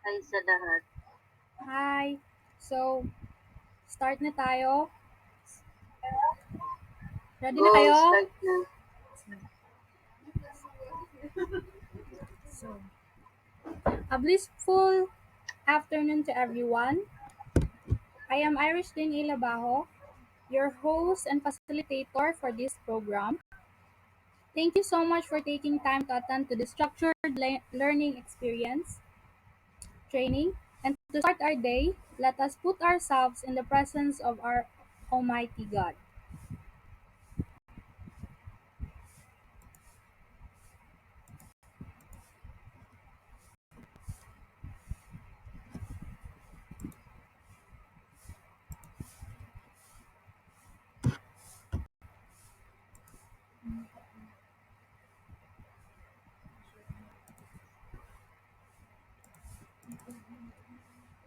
Hi sa lahat. Hi! So, start na tayo. Ready na Go, kayo? start na. So, a blissful afternoon to everyone. I am Irish Dane Labajo, your host and facilitator for this program. Thank you so much for taking time to attend to the structured learning experience training. And to start our day, let us put ourselves in the presence of our Almighty God.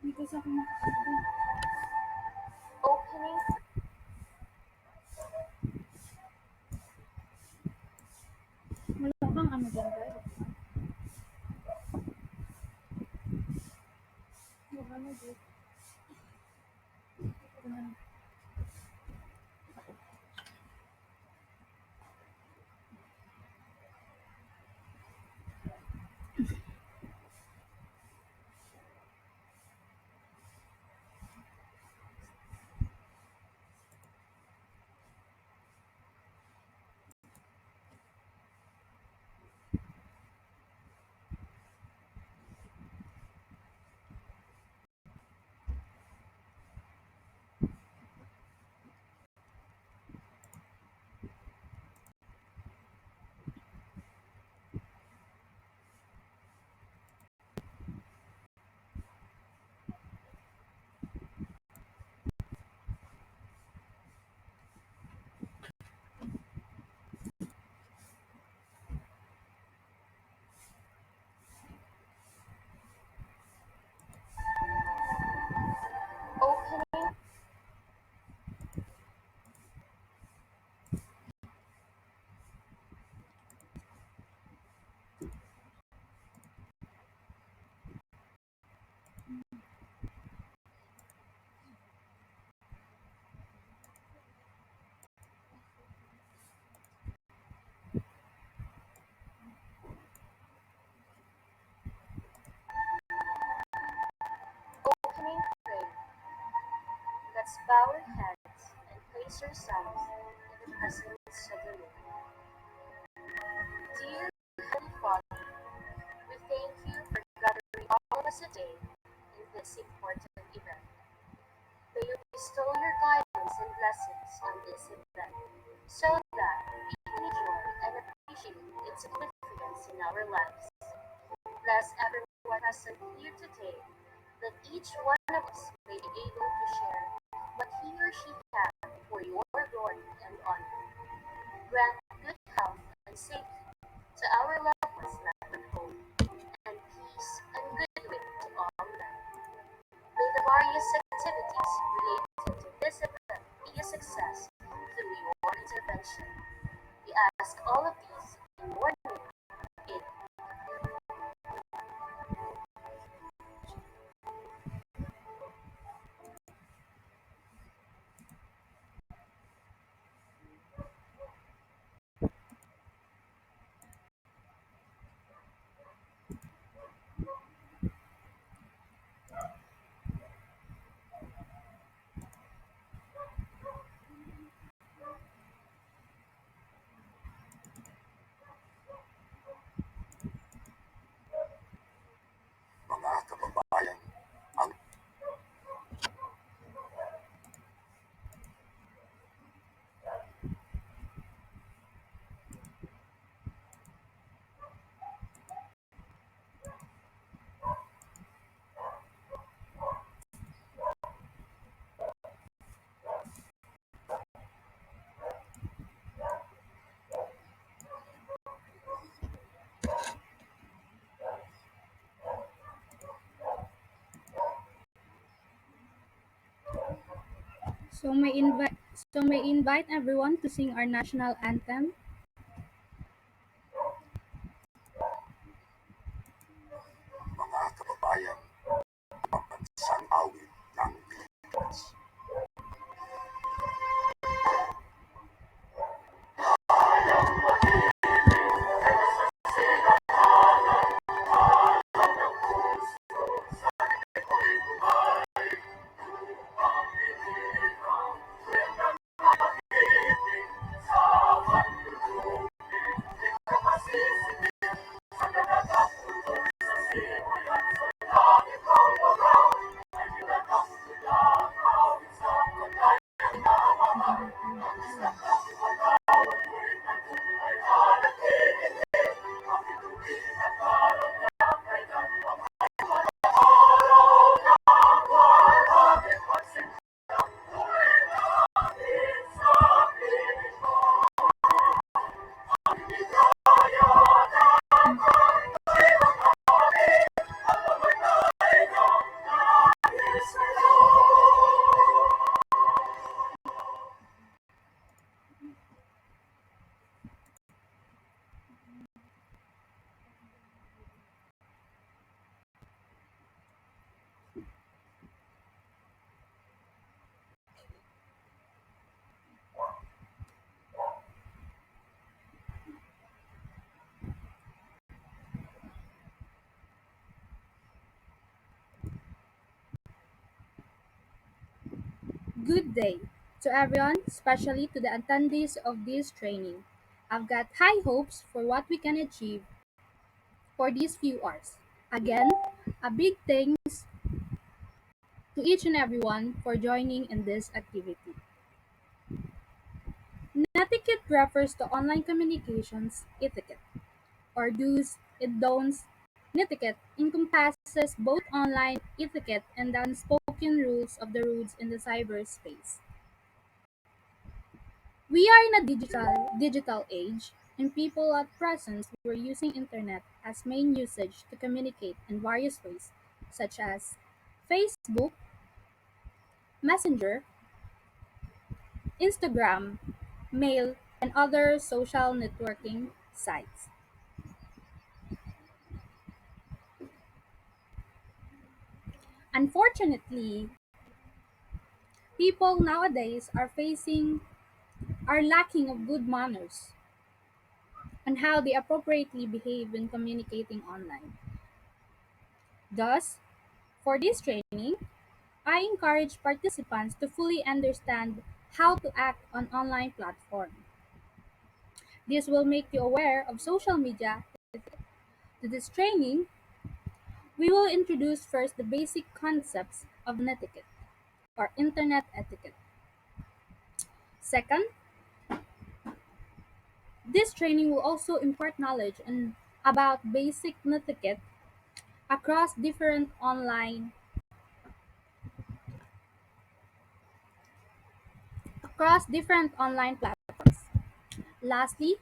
Hindi kasi ako Opening. wala bang ano dyan, guys? Wala na, guys. Opening. Opening prayer. Let's bow our heads and place ourselves in the presence of the Lord. Dear Heavenly Father, we thank you for gathering all of us today in this important event. May you bestow your guidance and blessings on this event so that we can enjoy and appreciate its significance in our lives. Bless everyone present here today, that each one of us may be able to share what he or she can for your glory and honor. Grant good health and safety to our loved ones left at home, and peace and goodwill to all men. May the various activities related to this event be a success through your intervention. We ask all of these in your name. Amen. Mga kababayan, ang So may invite everyone to sing our national anthem. mga kababayan, good day to everyone, especially to the attendees of this training. I've got high hopes for what we can achieve for these few hours. Again, a big thanks to each and everyone for joining in this activity. Netiquette refers to online communications etiquette, or do's and don'ts. Netiquette encompasses both online etiquette and the unspoken rules of the roads in the cyberspace. We are in a digital age, and people at present were using internet as main usage to communicate in various ways, such as Facebook, Messenger, Instagram, mail, and other social networking sites. Unfortunately, people nowadays are lacking of good manners on how they appropriately behave when communicating online. Thus, for this training, I encourage participants to fully understand how to act on online platform. This will make you aware of social media. To this training, we will introduce first the basic concepts of etiquette or internet etiquette. Second, this training will also impart knowledge about basic etiquette across different online platforms. Lastly,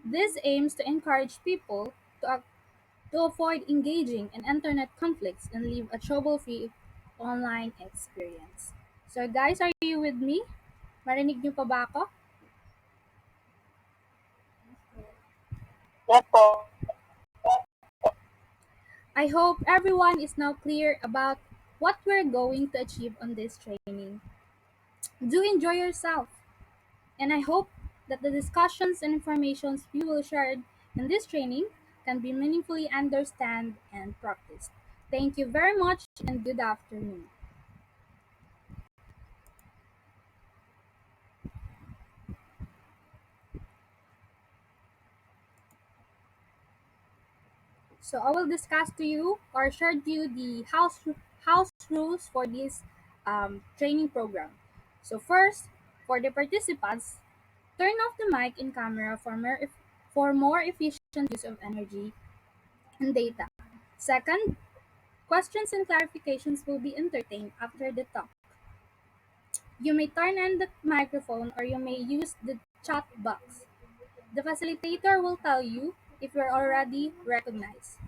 this aims to encourage people to avoid engaging in internet conflicts and live a trouble-free online experience. So guys, are you with me? Marinig niyo pa ba ako? Yes po. I hope everyone is now clear about what we're going to achieve on this training. Do enjoy yourself, and I hope that the discussions and informations we will share in this training can be meaningfully understood and practiced. Thank you very much and good afternoon. So I will discuss to you or share to you the house rules for this training program. So first, for the participants, turn off the mic and camera for more efficient use of energy and data. Second, questions and clarifications will be entertained after the talk. You may turn on the microphone or you may use the chat box. The facilitator will tell you if you're already recognized.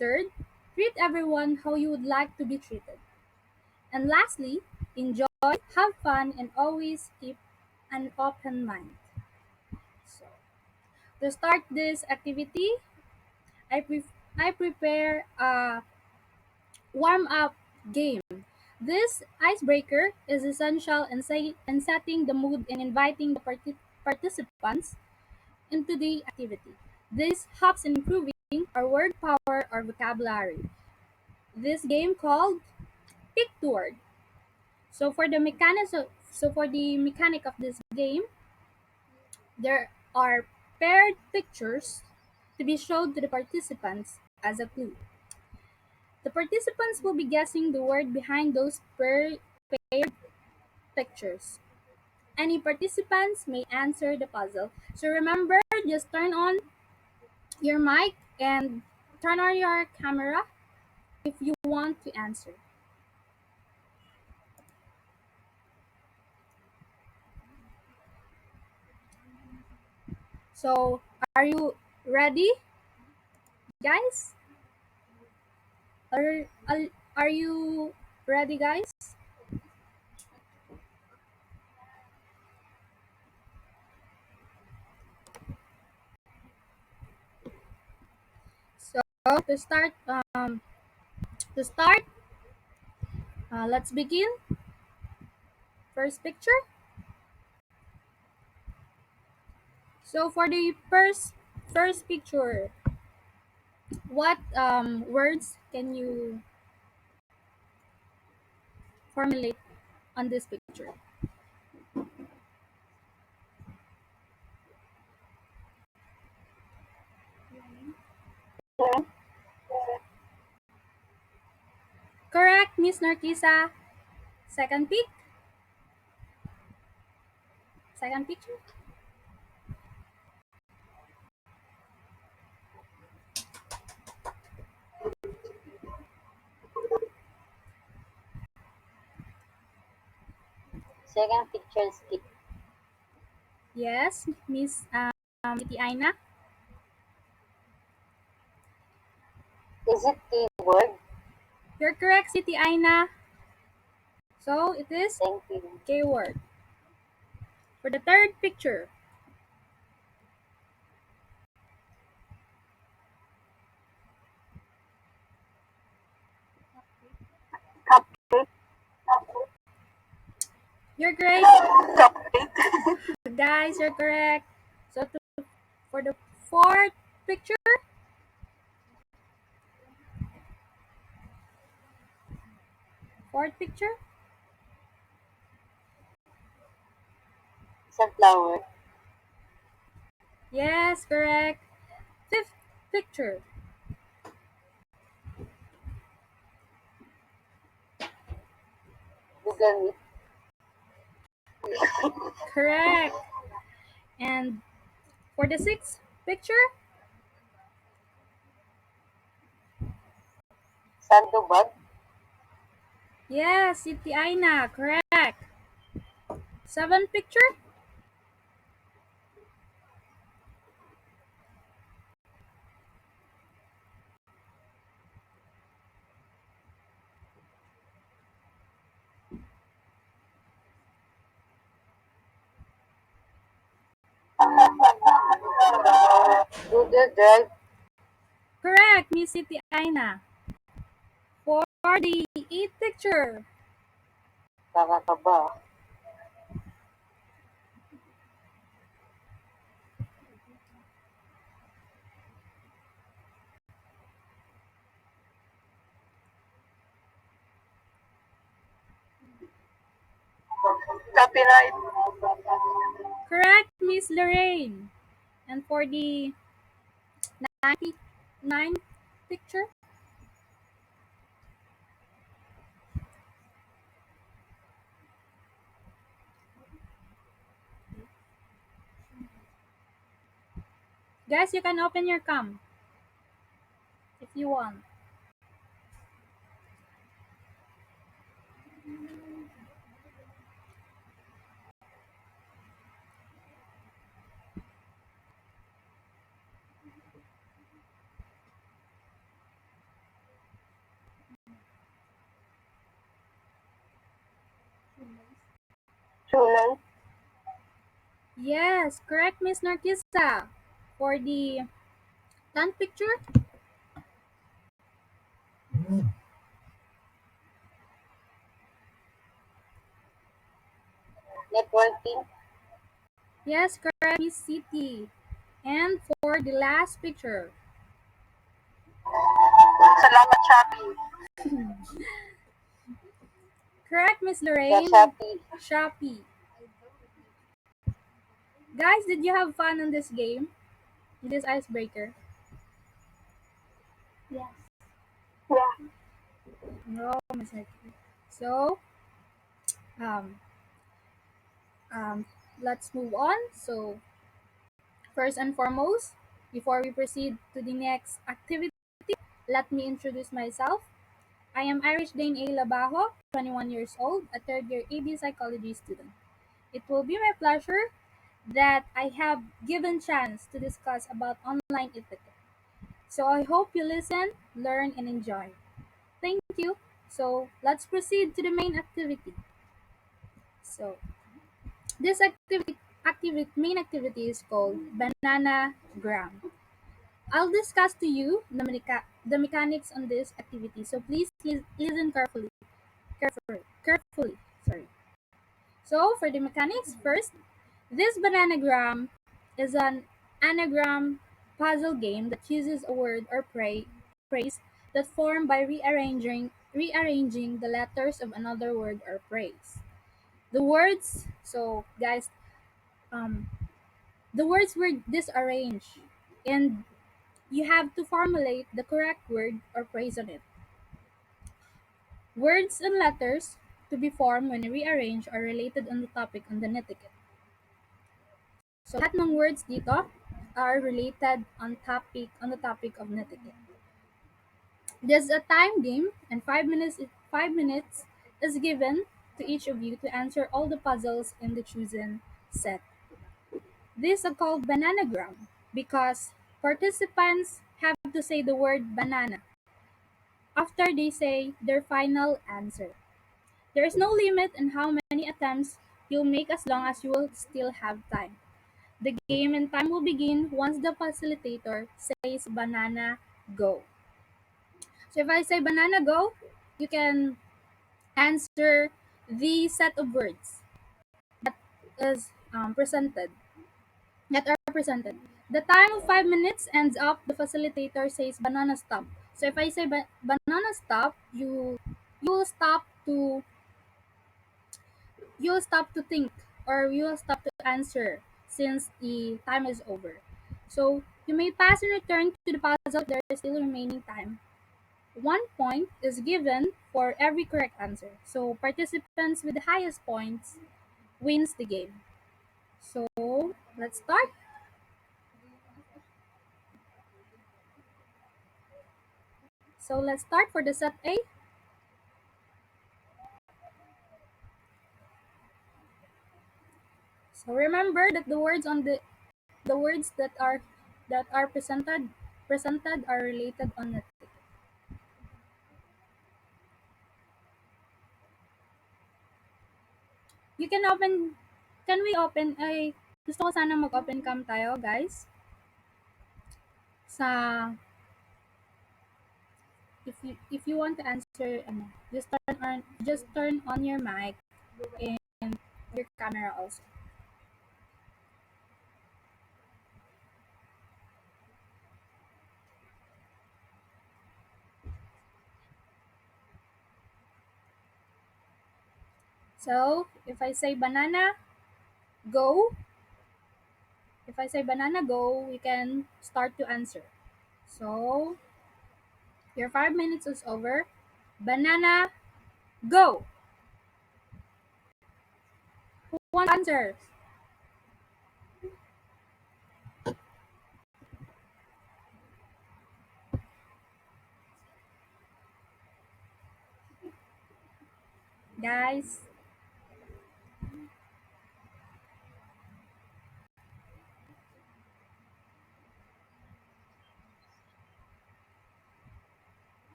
Third, treat everyone how you would like to be treated. And lastly, enjoy, have fun, and always keep an open mind. So, to start this activity, I prepare a warm up game. This icebreaker is essential in setting the mood and inviting the participants into the activity. This helps in improving our word power or vocabulary. This game called Pick the Word. So for the mechanic of this game, there are paired pictures to be shown to the participants as a clue. The participants will be guessing the word behind those paired pictures. Any participants may answer the puzzle. So remember, just turn on your mic and turn on your camera if you want to answer. So, are you ready, guys? Are you ready, guys? So to start, to start, let's begin. First picture. So for the first picture, what words can you formulate on this picture? Correct, Miss Narkisa. Second pick. Second picture. Second picture skip. Yes, Miss Siti Aina. Is it keyword? You're correct, Siti Aina. So it is Thank you. keyword. For the third picture. You're great. Guys, you're correct. So for the fourth picture, fourth picture. Sunflower. Yes, correct. Fifth picture. Google Meet. Correct. And for the sixth picture, Sandubag. yes, Siti Aina, correct. Seventh picture, Google Drive. correct, Miss Siti Aina. For the eighth picture, Kakakaba. Copyright. correct, Miss Lorraine. And for the ninth picture, guys, you can open your cam if you want. True. Yes, correct, Miss Narkisa. For the 10th picture, Networking. yes, correct, Miss City. And for the last picture, Salamat Shopee. correct, Miss The Lorraine. Shopee. Shopee. Guys, did you have fun on this game? In this icebreaker? Yes. Yeah. No, Miss Nikki. So, um, um, let's move on. So, first and foremost, before we proceed to the next activity, let me introduce myself. I am Irish Dane A. Labajo, 21 years old, a third year AD psychology student. It will be my pleasure that I have given chance to discuss about online etiquette. So I hope you listen, learn, and enjoy. Thank you. So let's proceed to the main activity. So this main activity is called banana gram. I'll discuss to you the mechanics on this activity. So please listen carefully. Sorry. So for the mechanics, first, this bananagram is an anagram puzzle game that uses a word or phrase that form by rearranging the letters of another word or phrase. The words, so guys, um, the words were disarranged, and you have to formulate the correct word or phrase on it. Words and letters to be formed when rearranged are related on the topic on the netiquette. So lahat ng words dito are related on the topic of netiquette. There's a time game, and 5 minutes is given to each of you to answer all the puzzles in the chosen set. This is called bananagram because participants have to say the word banana after they say their final answer. There is no limit on how many attempts you'll make as long as you will still have time. The game and time will begin once the facilitator says banana go. So if I say banana go, you can answer the set of words that is presented that are presented. The time of 5 minutes ends up. The facilitator says banana stop. So if I say banana stop, you will stop to you will stop to think, or you will stop to answer since the time is over. So you may pass and return to the puzzle if there is still remaining time. 1 point is given for every correct answer. So participants with the highest points wins the game. So let's start. So let's start for the set A. So remember that the words that are presented are related on it. You can open Can we open ay gusto ko sana mag-open cam tayo, guys. Sa if you want to answer just turn on your mic and your camera also. So, if I say banana, go. If I say banana, go, we can start to answer. So, your 5 minutes is over. Banana, go. Who wants to answer? Guys.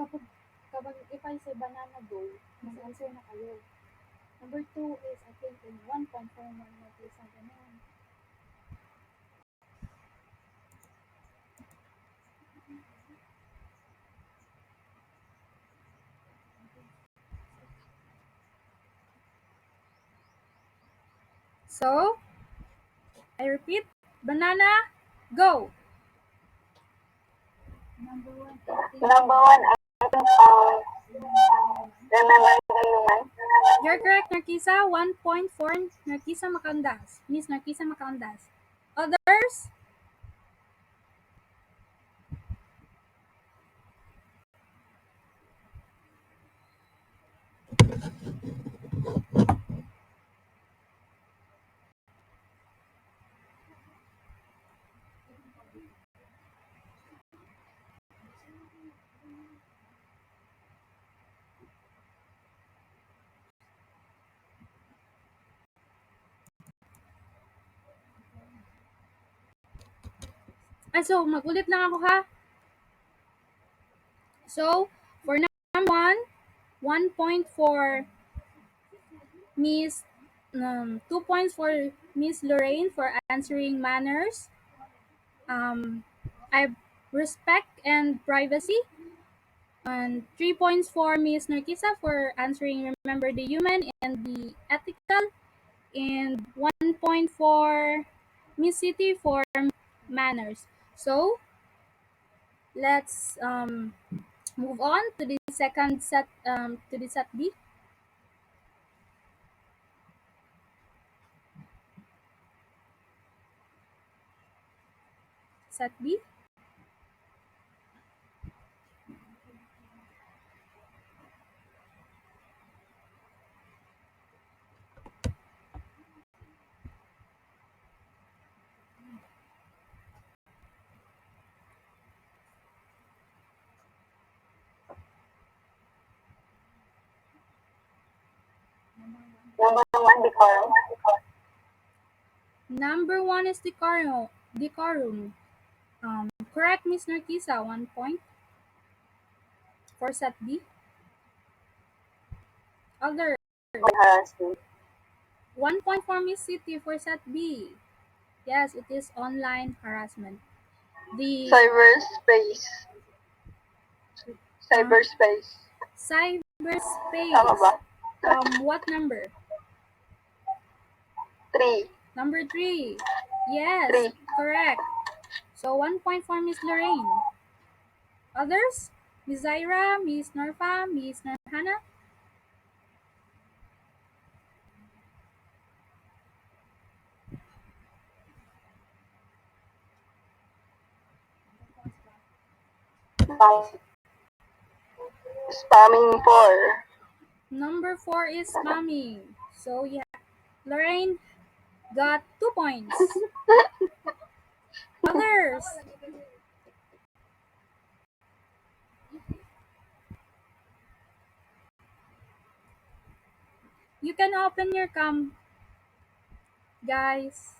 Kapag, kapag if I say banana, go, mas answer na kayo. Number two is, I think, in 1.41 na please ang ganun. So, I repeat, banana, go. Number one, Number one, I think remember the human. You're correct, Narkisa. 1 point for Narkisa Macandas. Miss Narkisa Macandas. Others? So, mag-ulit lang ako ha. So, for number 1 point for Miss 2 points for Miss Lorraine for answering manners. I respect and privacy. And 3 points for Miss Narkisa for answering remember the human and the ethical. And 1 point for Miss City for manners. So let's move on to the second set to the set B. Set B. Number one, decorum. Number 1 is decorum. Decorum. Correct, Miss Narkisa. 1 point for set B. Other. Harassment. 1 point for Miss City for set B. Yes, it is online harassment. The Cyberspace. Cyberspace. Tama cyberspace. ba? What number? 3. Number 3. Yes, 3. correct. So 1 point for Miss Lorraine. Others? Miss Zaira, Miss Norfa, Miss Narhana. Spamming 4. Number 4 is spamming. So yeah, Lorraine got 2 points. Others? You can open your cam, guys.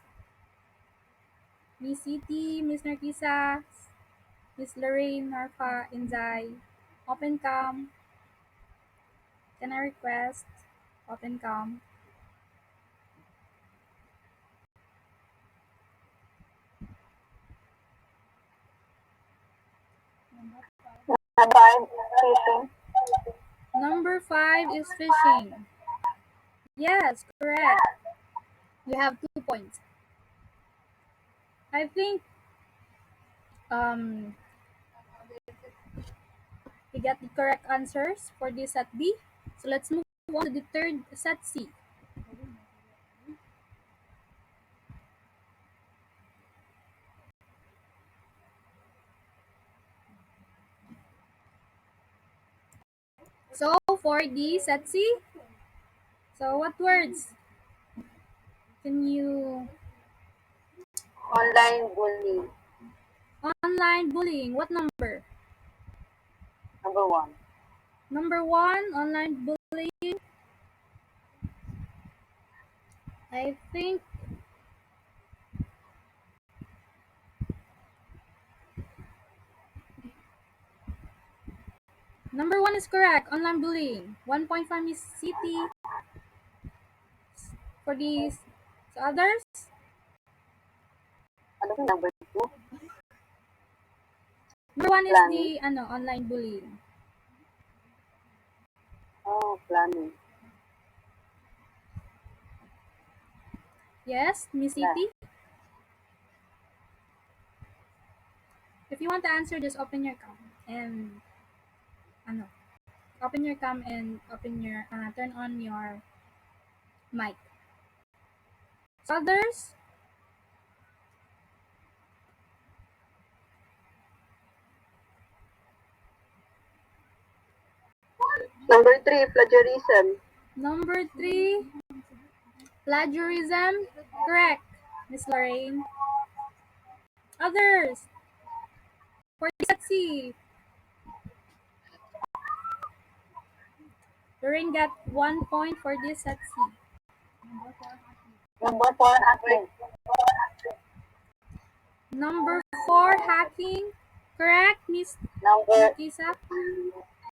Miss City, Miss Narkisa, Miss Lorraine, Norfa, and Zai. Open cam. Can I request? Open cam. Number 5, fishing. Number 5 is fishing. Yes, correct. You have 2 points. I think um we got the correct answers for this set B. So let's move on to the third set C. So for the set C, so what words can you Online bullying. online bullying? What number? Number 1. Number 1, online bullying. I think number 1 is correct. Online bullying. 1.5 is city for these. So others? Ano ba number 2? Number 1 is Planning. the online bullying. Oh, planning. Yes, Miss Yeah. City. If you want to answer, just open your cam and open your cam and turn on your mic. So others? Number 3, plagiarism. Number 3, plagiarism. Correct, Miss Lorraine. Others? For the set C, Lorraine got 1 point for this set C. Number 4, hacking. Number 4, hacking. Correct, Miss Number Kisa?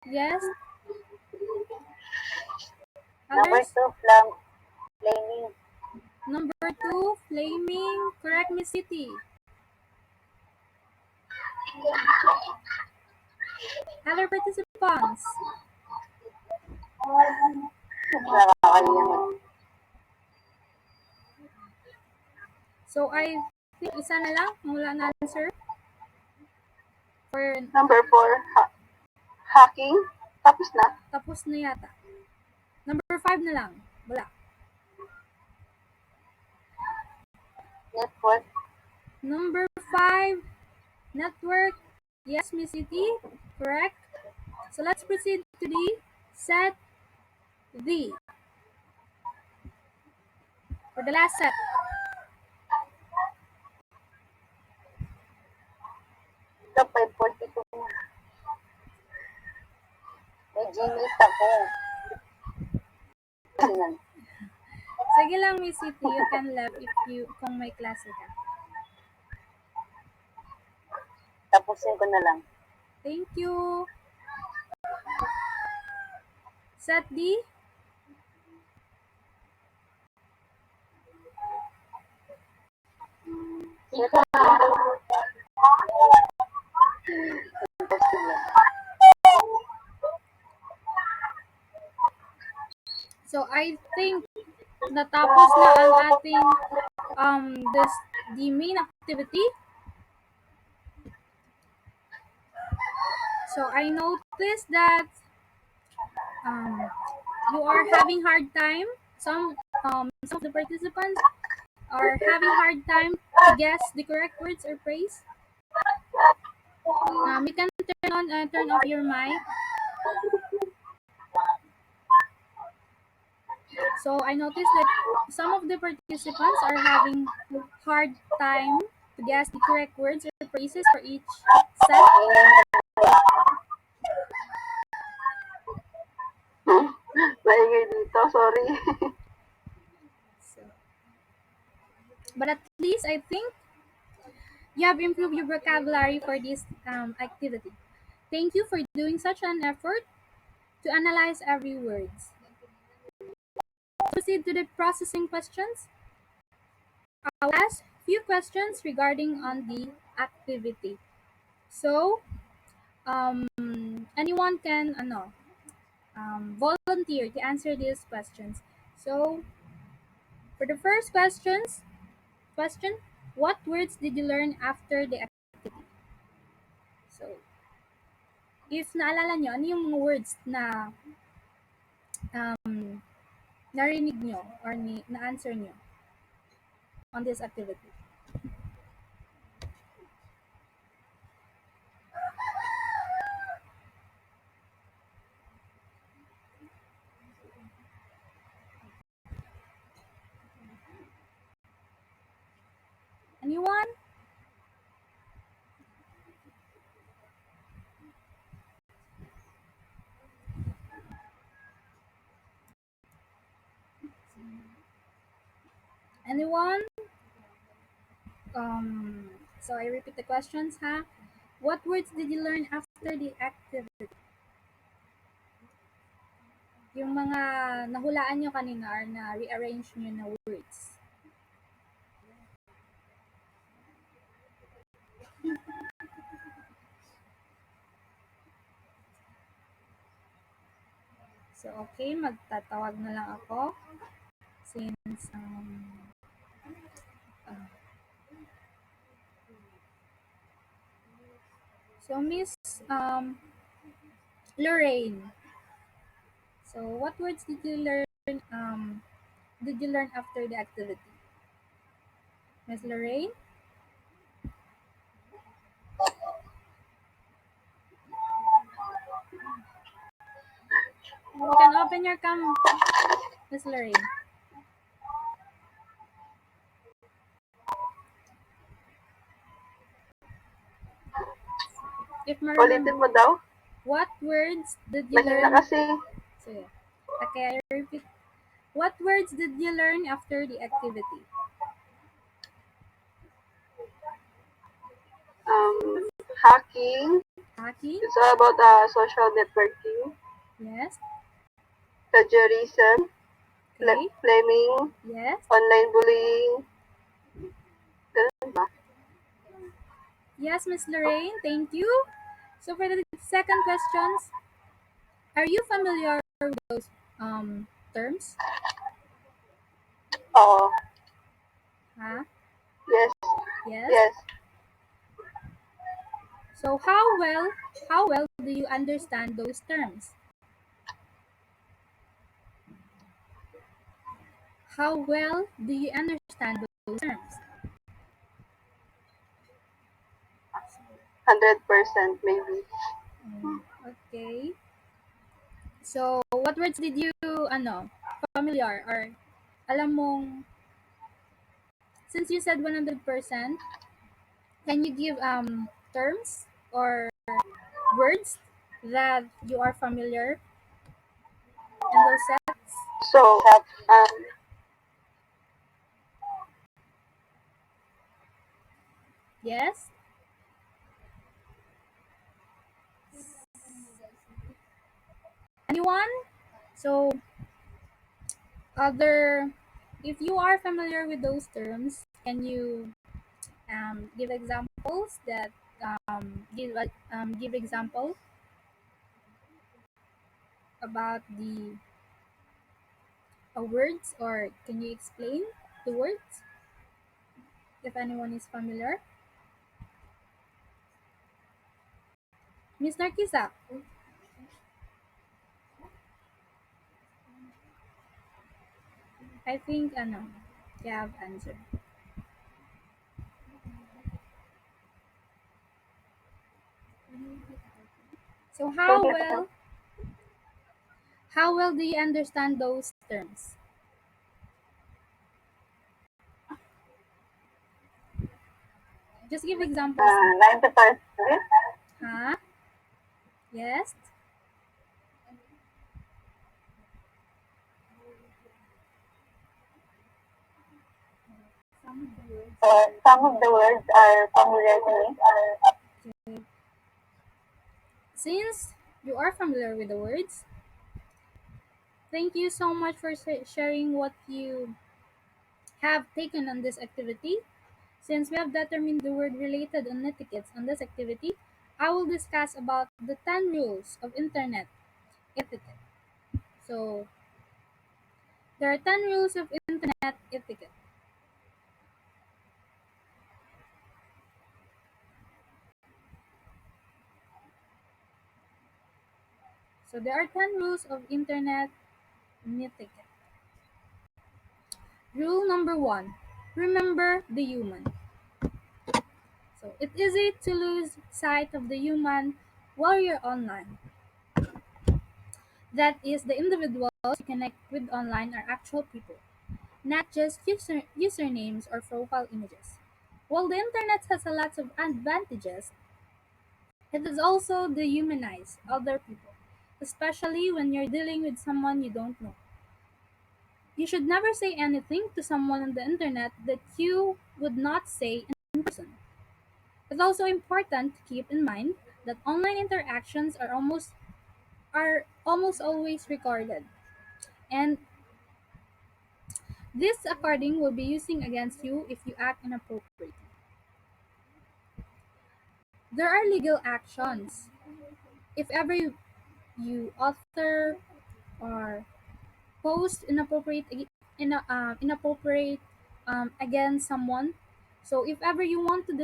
Yes. number Others? 2, flaming. Number 2, flaming. Correct, Miss City. Other participants? Nakakalimot. So, I think isa na lang mula na answer. For Number 4, hacking. Tapos na. tapos na yata. Number 5 na lang. Wala. Network. Number 5, network. Yes, Miss City. Correct. So, let's proceed to the set D. For the last set. Ito, 542 na. May Gmail ako. Tingnan. Sige lang, Miss City. You can left kung may klase ka. Tapusin ko na lang. Thank you. Set D. So, I think natapos na ang ating the main activity. So, I noticed that you are having hard time. Some of the participants are having hard time to guess the correct words or phrase. You can turn off your mic. So I noticed that some of the participants are having hard time to guess the correct words or phrases for each set. Maingay dito, sorry. So, but at least I think you have improved your vocabulary for this activity. Thank you for doing such an effort to analyze every word. Proceed to the processing questions. I'll ask few questions regarding on the activity. So, anyone can volunteer to answer these questions. So, for the first question, what words did you learn after the activity? So, if naalala nyo, ano yung mga words na narinig nyo or na-answer nyo on this activity? Anyone? Anyone? So I repeat the questions, ha? What words did you learn after the activity? Yung mga nahulaan nyo kanina or na-rearrange nyo na words. So, okay, magtatawag na lang ako since so Miss Lorraine. So, what words did you learn after the activity? Miss Lorraine? You can open your cam, Miss Lorraine. If Ulitin mo daw? what words did you Mahina learn? kasi. So, yeah. Okay, I repeat. What words did you learn after the activity? hacking. Hacking? It's all about social networking, Yes. plagiarism, Okay. flaming, Yes. online bullying. Ganun ba? Yes, Miss Lorraine. Thank you. So for the second questions, are you familiar with those terms? Oo. Huh? Yes. Yes. Yes. So how well do you understand those terms? How well do you understand those terms? 100% maybe. Okay. So what words did you familiar or alam mong since you said 100%, can you give terms or words that you are familiar in those sets? So, Yes. Anyone? So other if you are familiar with those terms, can you give examples that give example about the words, or can you explain the words if anyone is familiar? Miss Narkisa, I think you have answered. So how well do you understand those terms? Just give examples. 90%. Huh? Yes. Some of the words are familiar to me. Okay. Since you are familiar with the words, thank you so much for sharing what you have taken on this activity. Since we have determined the word related on etiquettes on this activity, I will discuss about the 10 rules of internet etiquette. So, there are 10 rules of internet etiquette. So, there are 10 rules of internet etiquette. Rule number 1, remember the human. So, it's easy to lose sight of the human while you're online. That is, the individuals you connect with online are actual people, not just usernames or profile images. While the internet has a lot of advantages, it is also dehumanize other people, especially when you're dealing with someone you don't know. You should never say anything to someone on the internet that you would not say in person. It's also important to keep in mind that online interactions are almost always recorded, and this recording will be using against you if you act inappropriately. There are legal actions if ever you author or post inappropriate against someone. So if ever you want to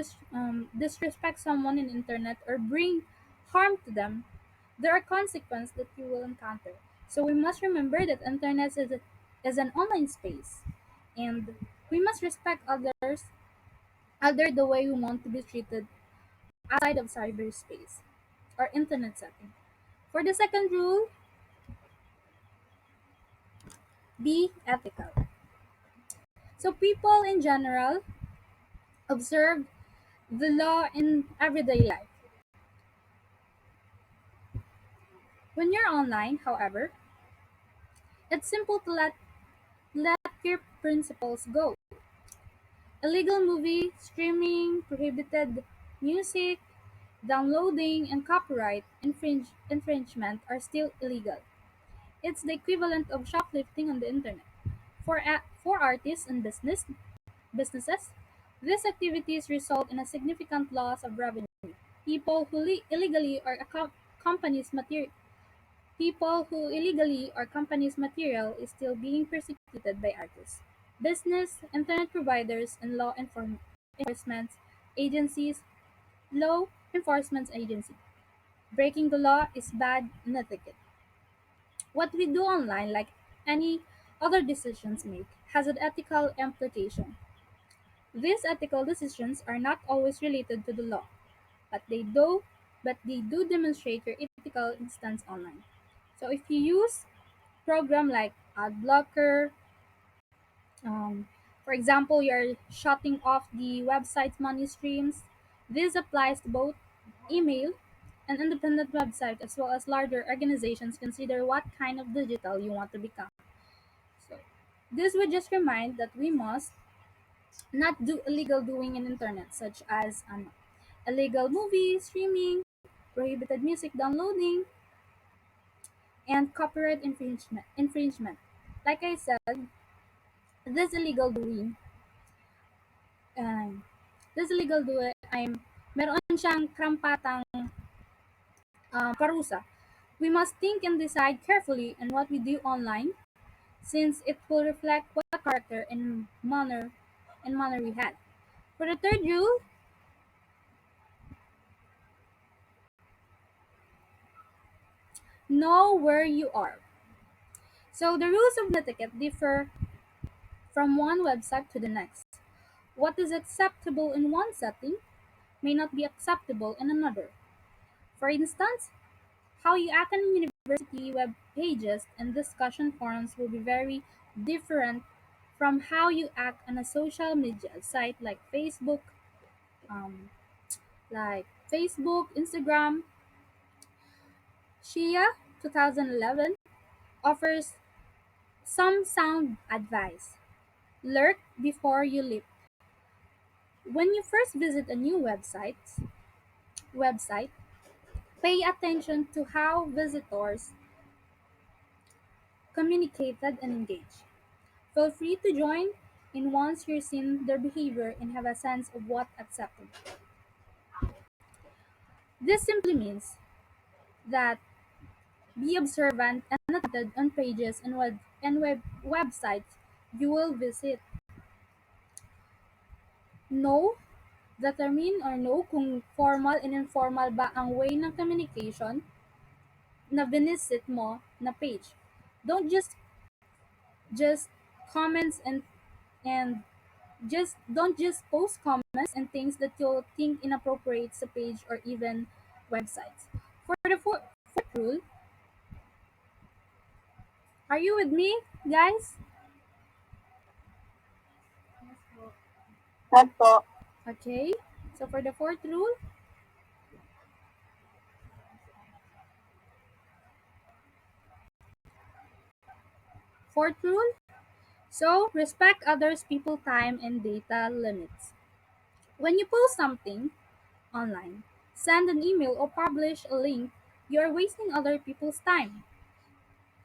disrespect someone in internet or bring harm to them, there are consequences that you will encounter. So we must remember that internet is an online space, and we must respect others other the way we want to be treated outside of cyberspace or internet setting. For the second rule, be ethical. So people in general observe the law in everyday life. When you're online, however, it's simple to let your principles go. Illegal movie streaming, prohibited music, Downloading and copyright infringement are still illegal. It's the equivalent of shoplifting on the internet. For artists and businesses, these activities result in a significant loss of revenue. People who illegally or companies material People who illegally or companies material is still being persecuted by artists. Business, internet providers, and enforcement agencies, law enforcement agency. Breaking the law is bad and etiquette. What we do online, like any other decisions made, has an ethical implication. These ethical decisions are not always related to the law, but they do demonstrate your ethical instance online. So if you use program like ad blocker, um, for example, you're shutting off the website's money streams. This applies to both email and independent website as well as larger organizations consider what kind of digital you want to become. So this would just remind that we must not do illegal doing in internet, such as illegal movie streaming, prohibited music downloading, and copyright infringement. Like I said, this illegal doing, um, this illegal doing, meron siyang krampatang parusa. We must think and decide carefully on what we do online, since it will reflect what character and manner we had. For the third rule, know where you are. So the rules of etiquette differ from one website to the next. What is acceptable in one setting may not be acceptable in another. For instance, how you act on university web pages and discussion forums will be very different from how you act on a social media site um, like Facebook, Instagram. Shia 2011 offers some sound advice. Lurk before you leap. When you first visit a new website, pay attention to how visitors communicated and engaged. Feel free to join in once you've seen their behavior and have a sense of what acceptable. This simply means that be observant and attentive on pages and websites you will visit. Know, determine or know kung formal and informal ba ang way ng communication na binisit mo na page. Don't just comments and don't just post comments and things that you'll think inappropriate sa page or even websites. For the fourth rule, are you with me, guys? Not po. Okay. So for the fourth rule, so respect others' people time and data limits. When you post something online, send an email or publish a link, you are wasting other people's time.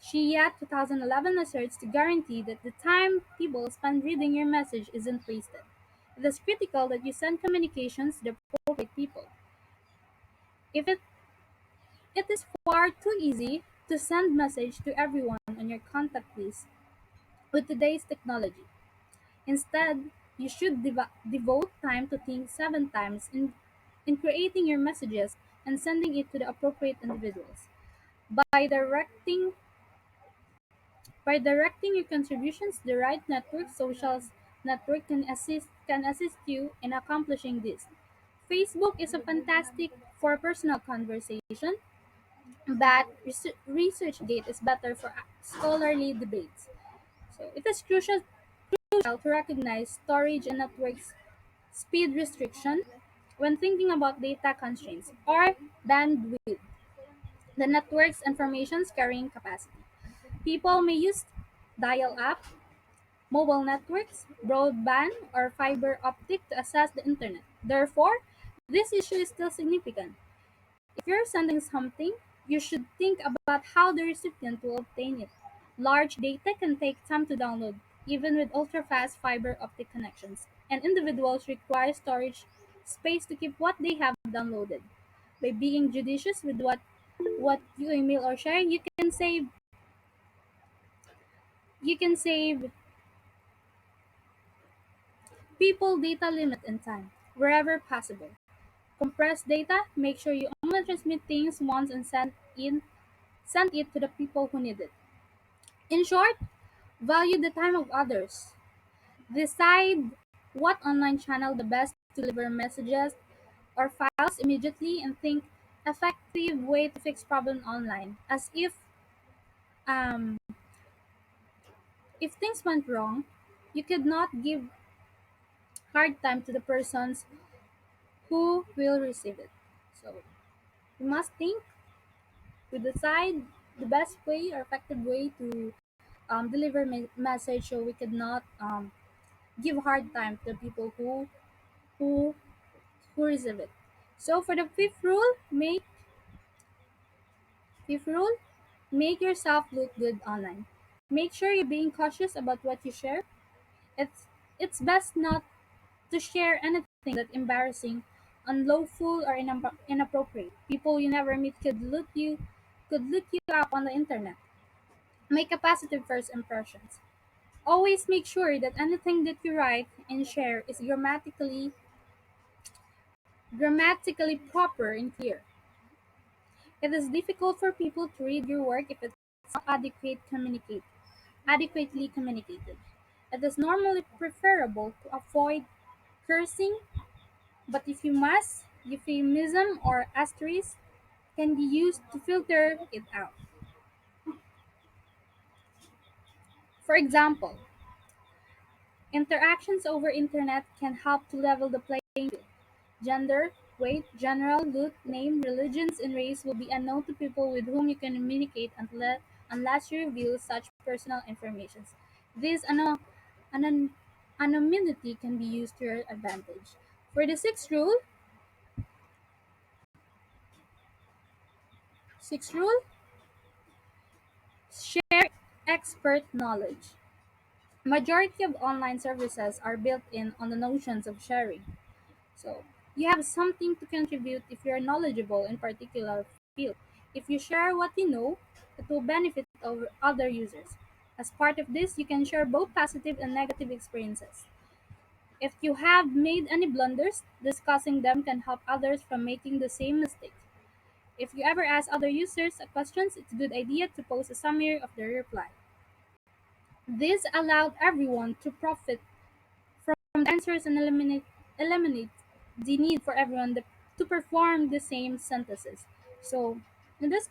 Shia 2011 asserts to guarantee that the time people spend reading your message isn't wasted. It is critical that you send communications to the appropriate people. If it is far too easy to send message to everyone on your contact list with today's technology. Instead, you should devote time to think 7 times in creating your messages and sending it to the appropriate individuals. By directing By directing your contributions to the right network, social network can assist you in accomplishing this. Facebook is a fantastic for personal conversation, but ResearchGate is better for scholarly debates. So it is crucial to recognize storage and networks speed restriction when thinking about data constraints or bandwidth, the network's information carrying capacity. People may use dial-up mobile networks, broadband, or fiber optic to access the internet. Therefore, this issue is still significant. If you're sending something, you should think about how the recipient will obtain it. Large data can take time to download, even with ultra-fast fiber optic connections, and individuals require storage space to keep what they have downloaded. By being judicious with what you email or share, you can save people data limit and time wherever possible. Compress data, make sure you only transmit things once and send it to the people who need it. In short, value the time of others. Decide what online channel the best to deliver messages or files immediately, and think effective way to fix problem online. As um if things went wrong, you could not give hard time to the persons who will receive it. So we must think, we decide the best way or effective way to deliver message, so we could not give hard time to the people who who receive it. So for the fifth rule, make yourself look good online. Make sure you're being cautious about what you share. It's best not to share anything that's embarrassing, unlawful, or inappropriate. People you never meet could look you up on the internet. Make a positive first impressions. Always make sure that anything that you write and share is grammatically proper and clear. It is difficult for people to read your work if it's not adequately communicated. It is normally preferable to avoid cursing, but if you must, euphemism or asterisk can be used to filter it out. For example, interactions over internet can help to level the playing field. Gender, weight, general, look, name, religions, and race will be unknown to people with whom you can communicate unless you reveal such personal information. This anon- anonymity can be used to your advantage. For the sixth rule, share expert knowledge. Majority of online services are built in on the notions of sharing. So you have something to contribute if you're knowledgeable in particular field. If you share what you know, it will benefit over other users. As part of this, you can share both positive and negative experiences. If you have made any blunders, discussing them can help others from making the same mistake. If you ever ask other users a questions, it's a good idea to post a summary of their reply. This allowed everyone to profit from the answers and eliminate the need for everyone to perform the same sentences. So, in this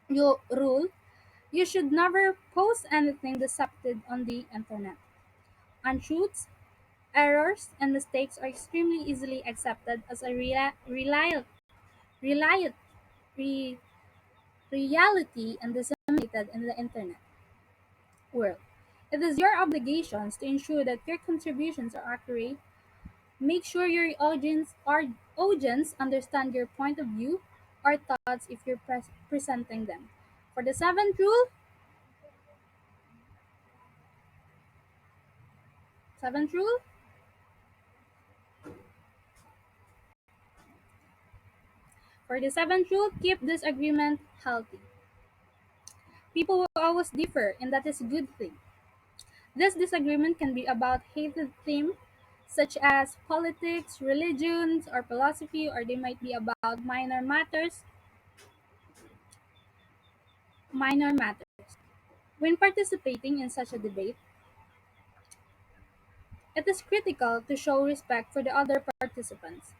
rule, you should never post anything deceptive on the internet. Untruths, errors, and mistakes are extremely easily accepted as a reali- re- reality and disseminated in the internet world. It is your obligations to ensure that your contributions are accurate. Make sure your audience understand your point of view or thoughts if you're presenting them. For the seventh rule, keep disagreement healthy. People will always differ, and that is a good thing. This disagreement can be about hated themes such as politics, religions, or philosophy, or they might be about minor matters. When participating in such a debate, it is critical to show respect for the other participants.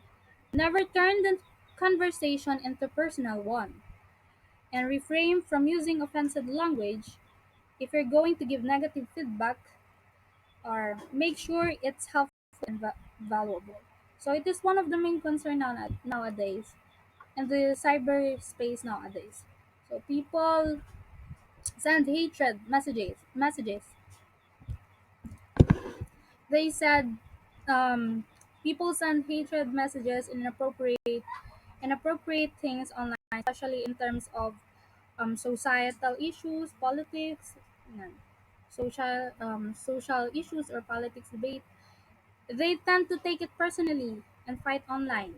Never turn the conversation into a personal one, and refrain from using offensive language. If you're going to give negative feedback, or make sure it's helpful and valuable. So it is one of the main concern nowadays in the cyberspace nowadays. So people send hatred messages. They said people send hatred messages, inappropriate inappropriate things online, especially in terms of societal issues, politics, no, social issues or politics debate. They tend to take it personally and fight online.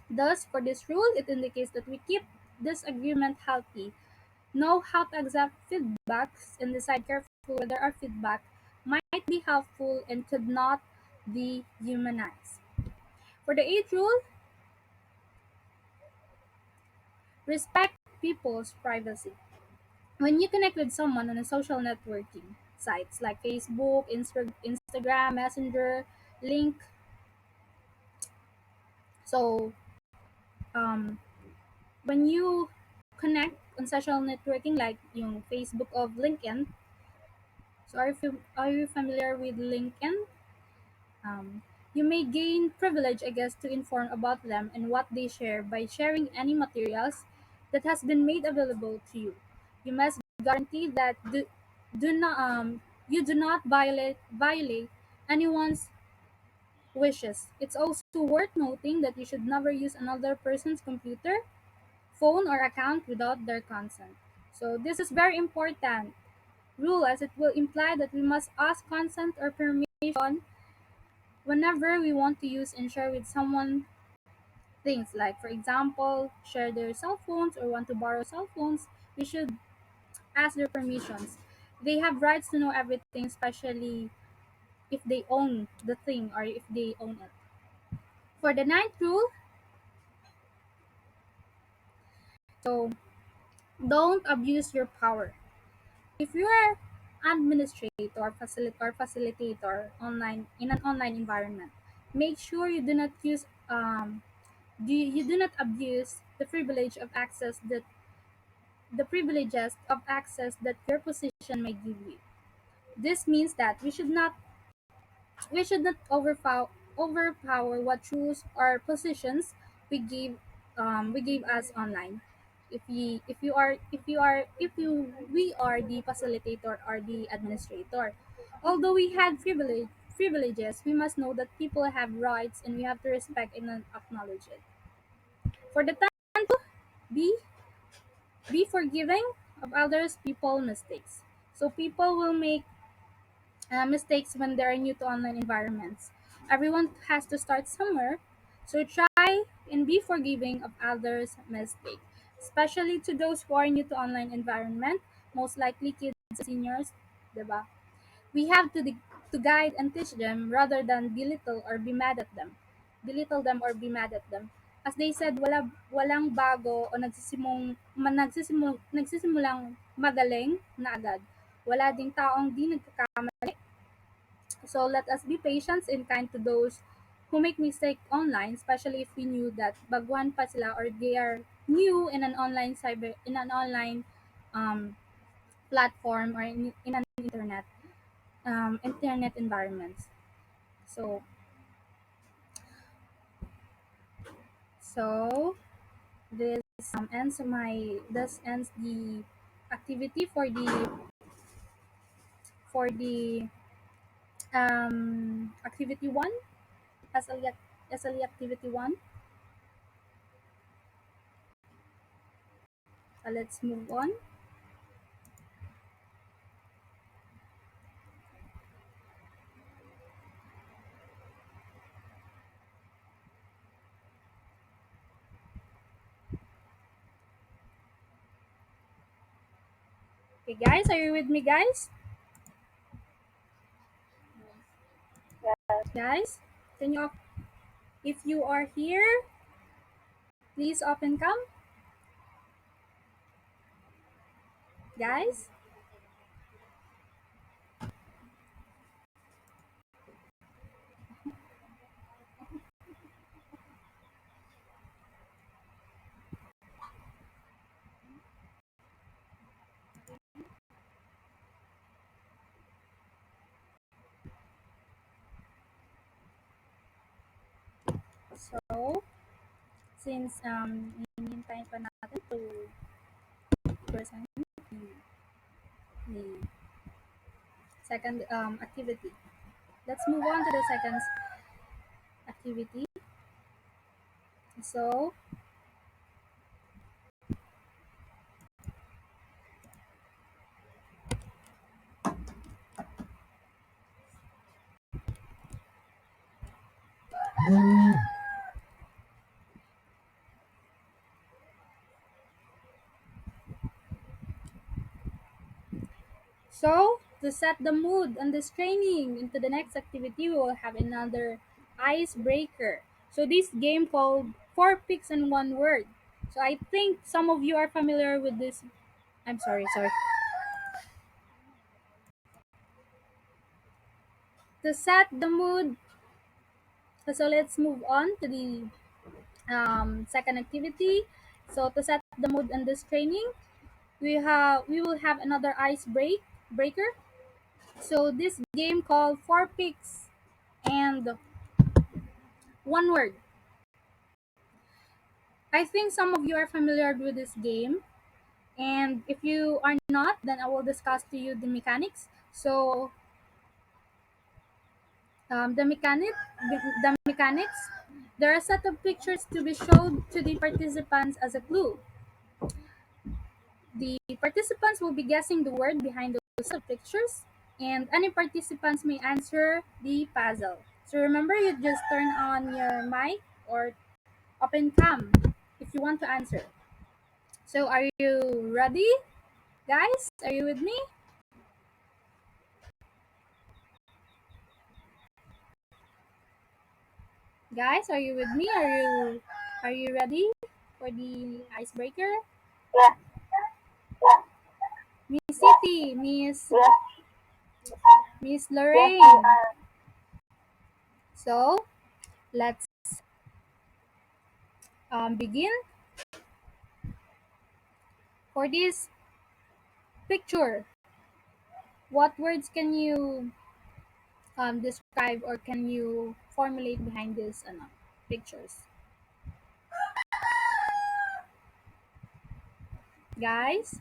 Thus, for this rule, it indicates that we keep disagreement healthy, know how to accept feedbacks, and decide carefully whether our feedback might be helpful and could not dehumanize. For the age rule, respect people's privacy. When you connect with someone on a social networking sites like Facebook, Instagram, Messenger, Link, so um, when you connect on social networking like yung Facebook of LinkedIn, so are you familiar with LinkedIn? Um, you may gain privilege, I guess, to inform about them and what they share by sharing any materials that has been made available to you. You must guarantee that do not you do not violate anyone's wishes. It's also worth noting that you should never use another person's computer, phone, or account without their consent. So this is very important rule as it will imply that we must ask consent or permission whenever we want to use and share with someone things like, for example, share their cell phones or want to borrow cell phones. We should ask their permissions. They have rights to know everything, especially if they own the thing or if they own it. For the ninth rule, so don't abuse your power. If you are administrator or facilitator online in an online environment, make sure you do not use you do not abuse the privileges of access that your position may give you. This means that we should not overpower what rules or positions we give us online. If we are the facilitator or the administrator, although we had privileges, we must know that people have rights and we have to respect and acknowledge it. For the time to be forgiving of others people mistakes. So people will make mistakes when they're new to online environments. Everyone has to start somewhere, so try and be forgiving of others' mistakes, especially to those who are new to online environment, most likely kids and seniors, diba? We have to guide and teach them rather than belittle or be mad at them. Belittle them or be mad at them. As they said, walang bago o nagsisimulang magaling na agad. Wala ding taong di nagkakamali. So let us be patient and kind to those who make mistake online, especially if we knew that baguhan pa sila or they are new in an online um, platform or in an internet environments. So so this ends the activity for the activity one, SLE activity one. Let's move on. Okay, guys, are you with me, guys? Guys, can you if you are here, please open cam, guys. So, since hinihintay pa natin to present the second activity, let's move on to the second activity. So, So, to set the mood and this training into the next activity, we will have another icebreaker. So, this game called Four Picks and One Word. So, I think some of you are familiar with this. I'm sorry. To set the mood, so let's move on to the second activity. So, to set the mood and this training, we will have another breaker. So, this game called Four Picks and One Word. I think some of you are familiar with this game, and if you are not, then I will discuss to you the mechanics. So, the the mechanics, there are a set of pictures to be shown to the participants as a clue. The participants will be guessing the word behind those set of pictures, and any participants may answer the puzzle. So remember, you just turn on your mic or open cam if you want to answer. So are you ready? Guys, are you with me? Guys, are you with me? Are you ready for the icebreaker? Yeah, Miss City, yeah, Miss yes, we Lorraine. are. So let's begin. For this picture, what words can you describe or can you formulate behind these pictures? Guys,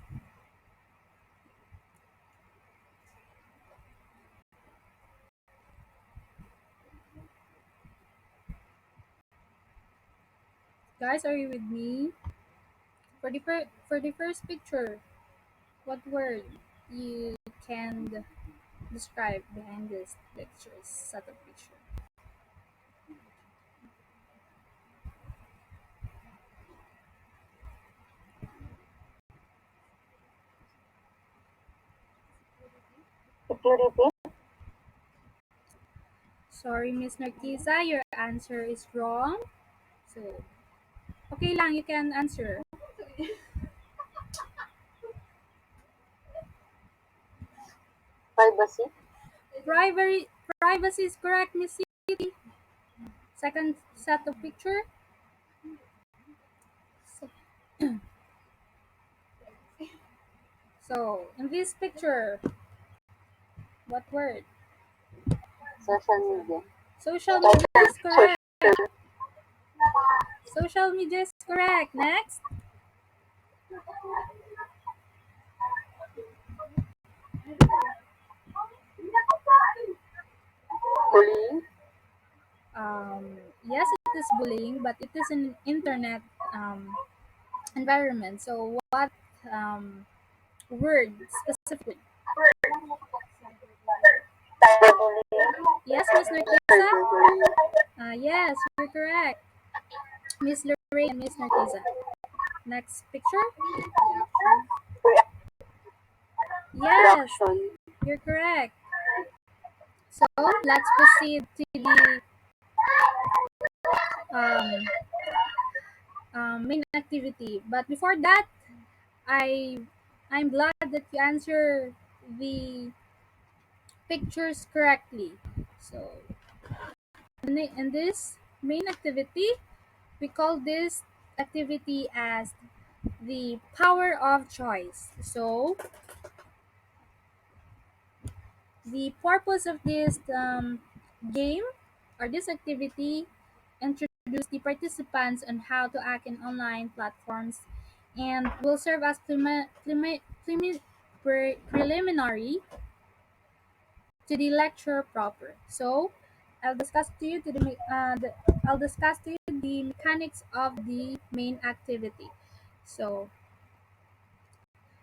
guys, are you with me? For the first picture, what word you can describe behind this pictures, set of picture? Security. Sorry, Miss Narcisa, your answer is wrong. So, okay lang, you can answer. Privacy. Privacy, privacy is correct, Miss City. Second set of picture. So, so in this picture, what word? Social media. Social media is correct. Social. Social media is correct. Next. Bullying. Yes, it is bullying, but it is an internet um, environment. So, what word specifically? Cyberbullying. Yes, Miss Narcisa. Cyberbullying. Yes, you're correct. Miss Lorraine and Miss Narcisa. Next picture. Yes, Reaction. you're correct. So let's proceed to the um, main activity. But before that, I I'm glad that you answer the pictures correctly. So in this main activity, we call this activity as the power of choice. So the purpose of this game or this activity introduce the participants on how to act in online platforms and will serve as preliminary to the lecture proper. So, I'll discuss to you I'll discuss to you the mechanics of the main activity. So,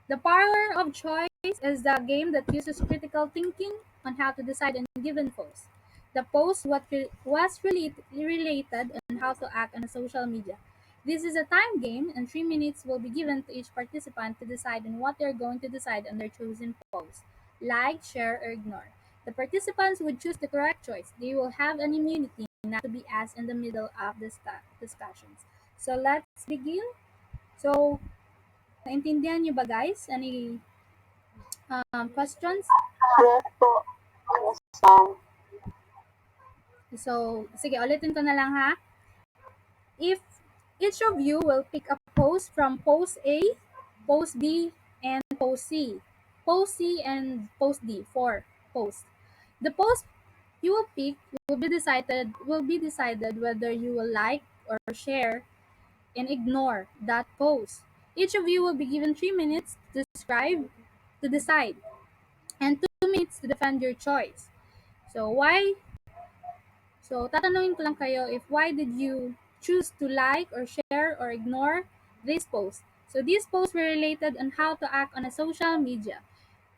the power of choice is the game that uses critical thinking on how to decide on given pose. The post was related on how to act on a social media. This is a time game, and 3 minutes will be given to each participant to decide on what they're going to decide on their chosen post. Like, share, or ignore. The participants would choose the correct choice. They will have an immunity not to be asked in the middle of the discussions. So let's begin. So, naintindihan niyo ba guys? Any questions? Yes po. Yes, So, sige, ulitin ko na lang ha. If each of you will pick a post from post A, post B, and post C. Post C and post D, four posts. The post you will pick will be decided whether you will like or share and ignore that post. Each of you will be given 3 minutes to decide, and 2 minutes to defend your choice. So why So, tatanungin ko lang kayo if why did you choose to like or share or ignore this post. So, these posts were related on how to act on a social media.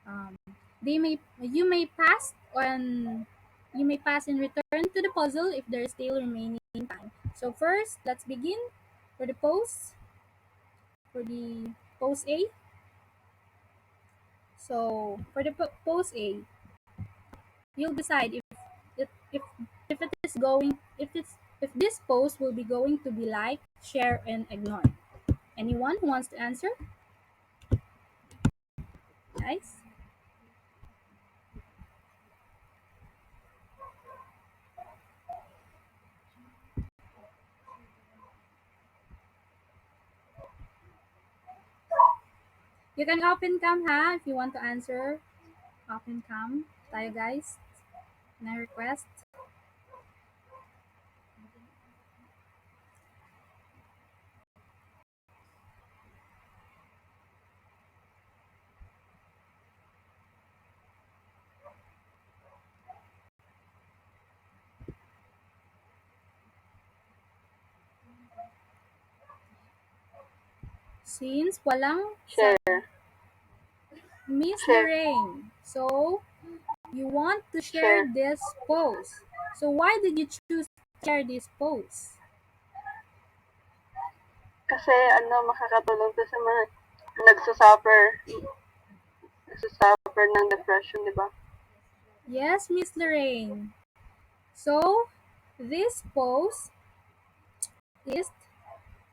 Um, they may you may pass on you may pass and return to the puzzle if there is still remaining time. So first, let's begin for the post for the post A. So for the post A, you'll decide if if it is going if this post will be going to be like, share, and ignore. Anyone who wants to answer, guys? You can open cam ha if you want to answer. Open cam tayo guys. Na request. Since walang share. Miss Share. Lorraine. So, you want to share Share. this post. So, why did you choose to share this post? Kasi makakatulong to sa mga nagsasuffer, nagsasuffer ng depression, di ba? Yes, Miss Lorraine. So, this post is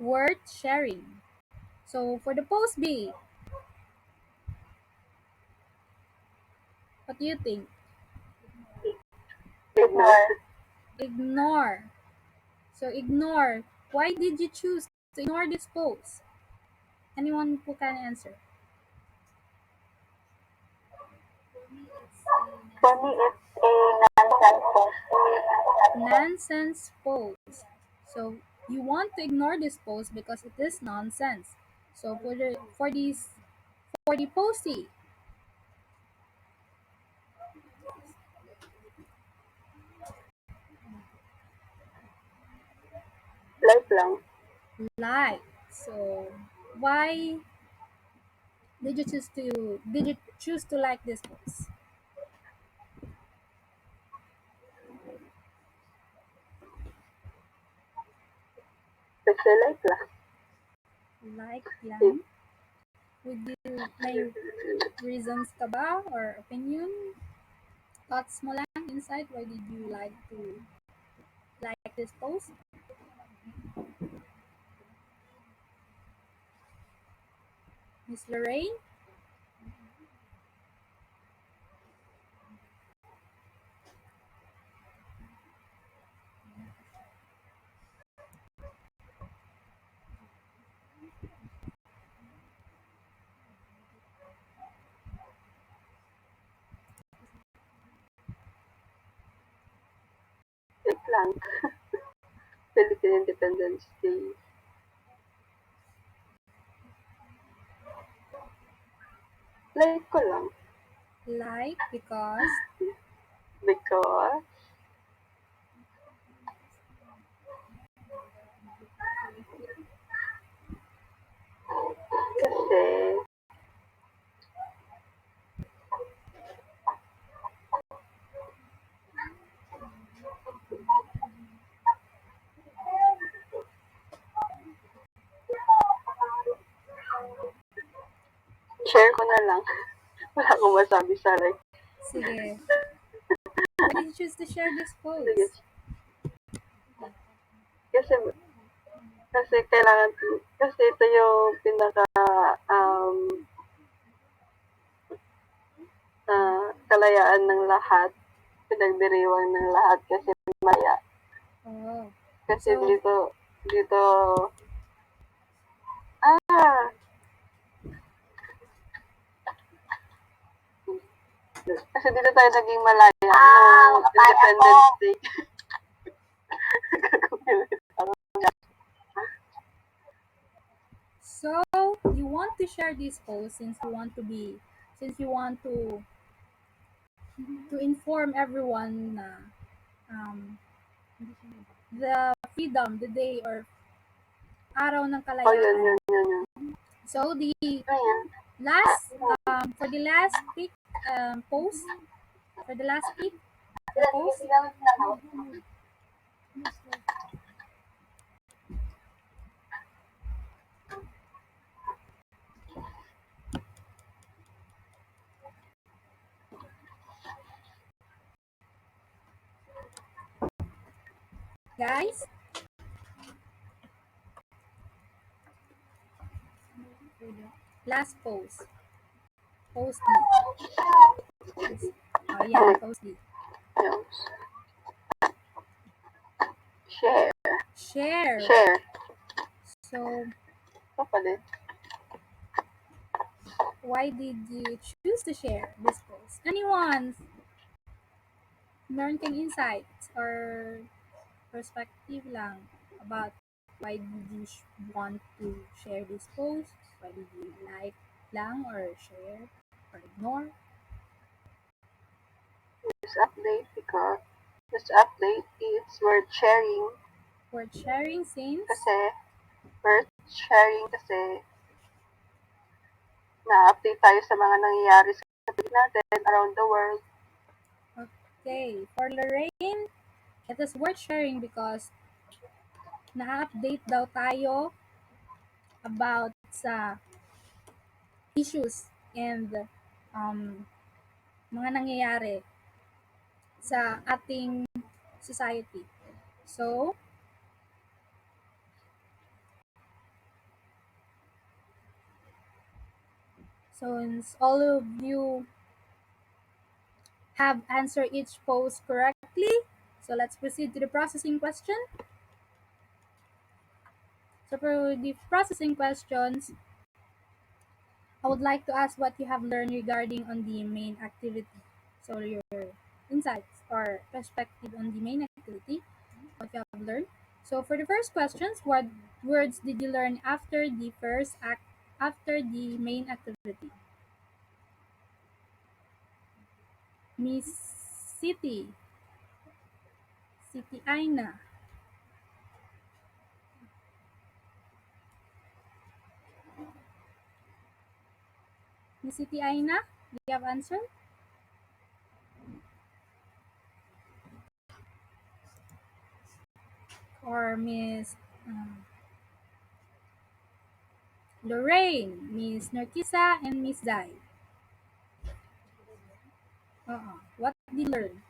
worth sharing. So, for the post B, what do you think? Ignore. Ignore. So, ignore. Why did you choose to ignore this post? Anyone who can answer? For me, it's a nonsense post. Nonsense post. So, you want to ignore this post because it is nonsense. So, for the posty, Like lang. like. So, why did you choose to like this post? Kasi like lang. Like lang? May reasons ka ba or opinion? Thoughts mo lang inside? Why did you like to like this post? Miss Lorraine? Like lang. Philippine Independence Day. Like ko lang. Like because Because kasi share ko na lang. Wala akong masabi, sorry. Sige. Why did you choose to share this post? Sige. Kasi kailangan, kasi ito yung pinaka, kalayaan ng lahat. Pinagdiriwang ng lahat kasi maya. Oh. Kasi So, dito, kasi dito tayo naging malaya no Independence Day. so you want to share this post since you want to inform everyone na the freedom, the day or araw ng Oh, kalayaan. yun. So the Ayan. last for the last pick post guys, last post D. Oh yeah, post D. Share. So Ito pala. why did you choose to share this post? Anyone? Meron kang insights or perspective lang about why did you want to share this post? Why did you like lang or share or ignore? This update is worth sharing. Worth sharing since na-update tayo sa mga nangyayari sa paligid natin around the world. okay, for Lorraine, it is worth sharing because na-update daw tayo about sa issues and mga nangyayari sa ating society. So, since all of you have answered each post correctly, so let's proceed to the processing question. So for the processing questions, I would like to ask what you have learned regarding on the main activity. So your insights or perspective on the main activity, what you have learned. So for the first questions, what words did you learn after the main activity? Miss City Aina. Miss City Aina, do you have answer? Or Miss Lorraine, Miss Narkisa, and Miss Dai. What did you learn?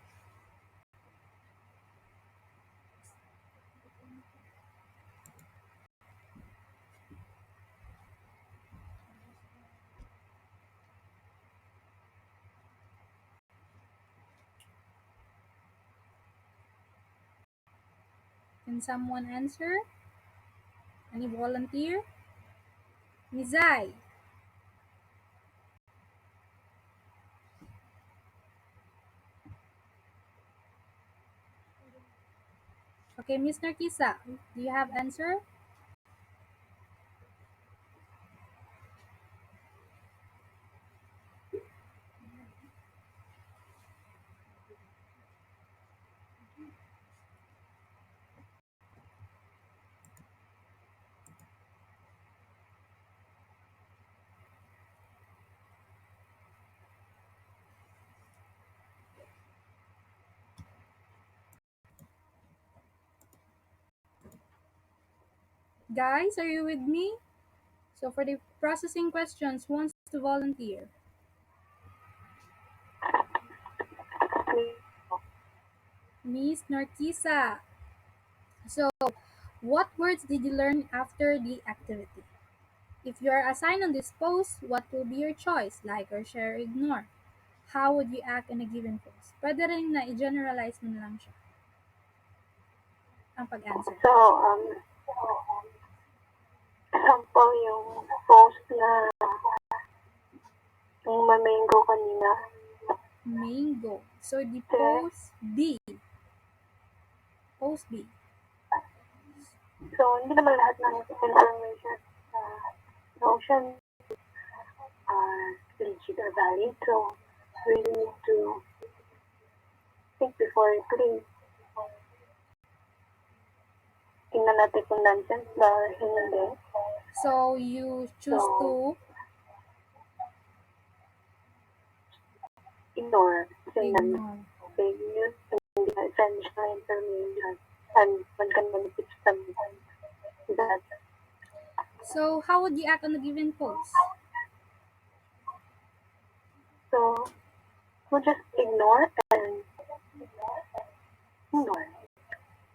Can someone answer? Any volunteer? Miss Zai. Okay, Miss Narkisa, do you have answer? Guys, are you with me? So for the processing questions, who wants to volunteer? Miss Narcisa. So, what words did you learn after the activity? If you are assigned on this post, what will be your choice? Like or share or ignore? How would you act in a given post? Pwede rin na i-generalize mo na lang siya, ang pag-answer. So, sample yung post na yung mamingo kanina. Mango. So, the Okay. post B. Post B. So, hindi naman lahat ng information sa social are legit or valid. So, we need to think before clicking. Tingnan natin kung nonsense ba or hindi. So, you choose to Ignore. Kasi ignore. fake news, hindi na essential information. And one can benefit from that. So, how would you act on a given post? So, we'll just ignore and ignore.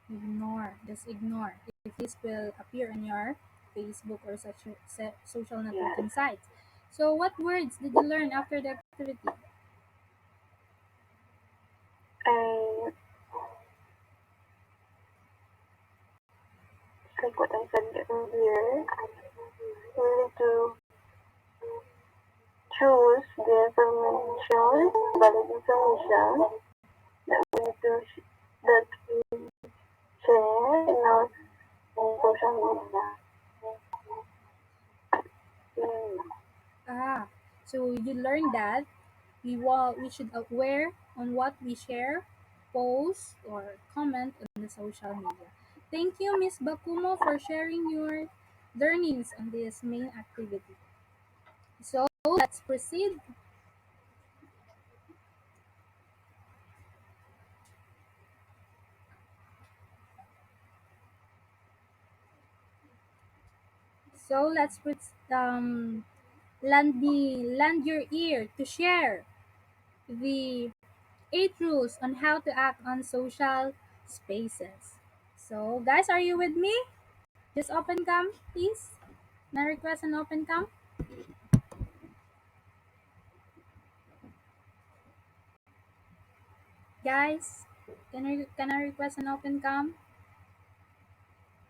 Ignore. Just ignore. If this will appear on your Facebook or such social networking sites. So, what words did you learn after the activity? And like what I said earlier, we need to choose the information, valid information that we need to that we share in our social media. So you learned that we should aware on what we share, post, or comment on the social media. Thank you, Miss Bakumo, for sharing your learnings on this main activity. So let's proceed. So let's lend your ear to share the 8 rules on how to act on social spaces. So guys, are you with me? Just open cam, please. May I request an open cam? Guys, can I request an open cam?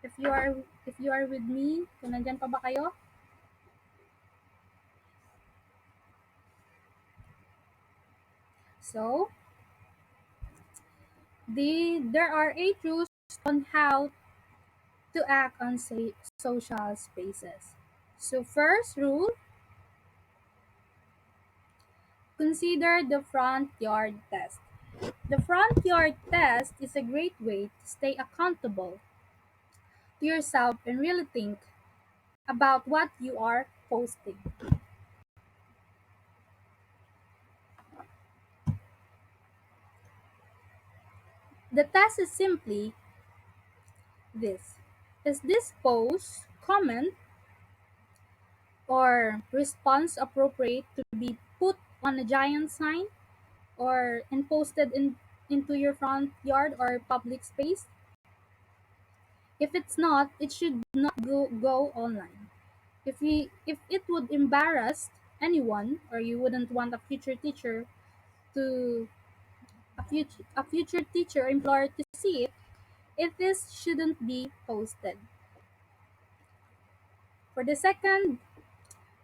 If you are with me, kung nandyan pa ba kayo? So, there are 8 rules on how to act on social spaces. So, first rule, consider the front yard test. The front yard test is a great way to stay accountable to yourself and really think about what you are posting. The test is simply this: is this post, comment, or response appropriate to be put on a giant sign or and posted into your front yard or public space? If it's not, it should not go online. If it would embarrass anyone, or you wouldn't want to a future teacher or employer to see it, this shouldn't be posted. For the second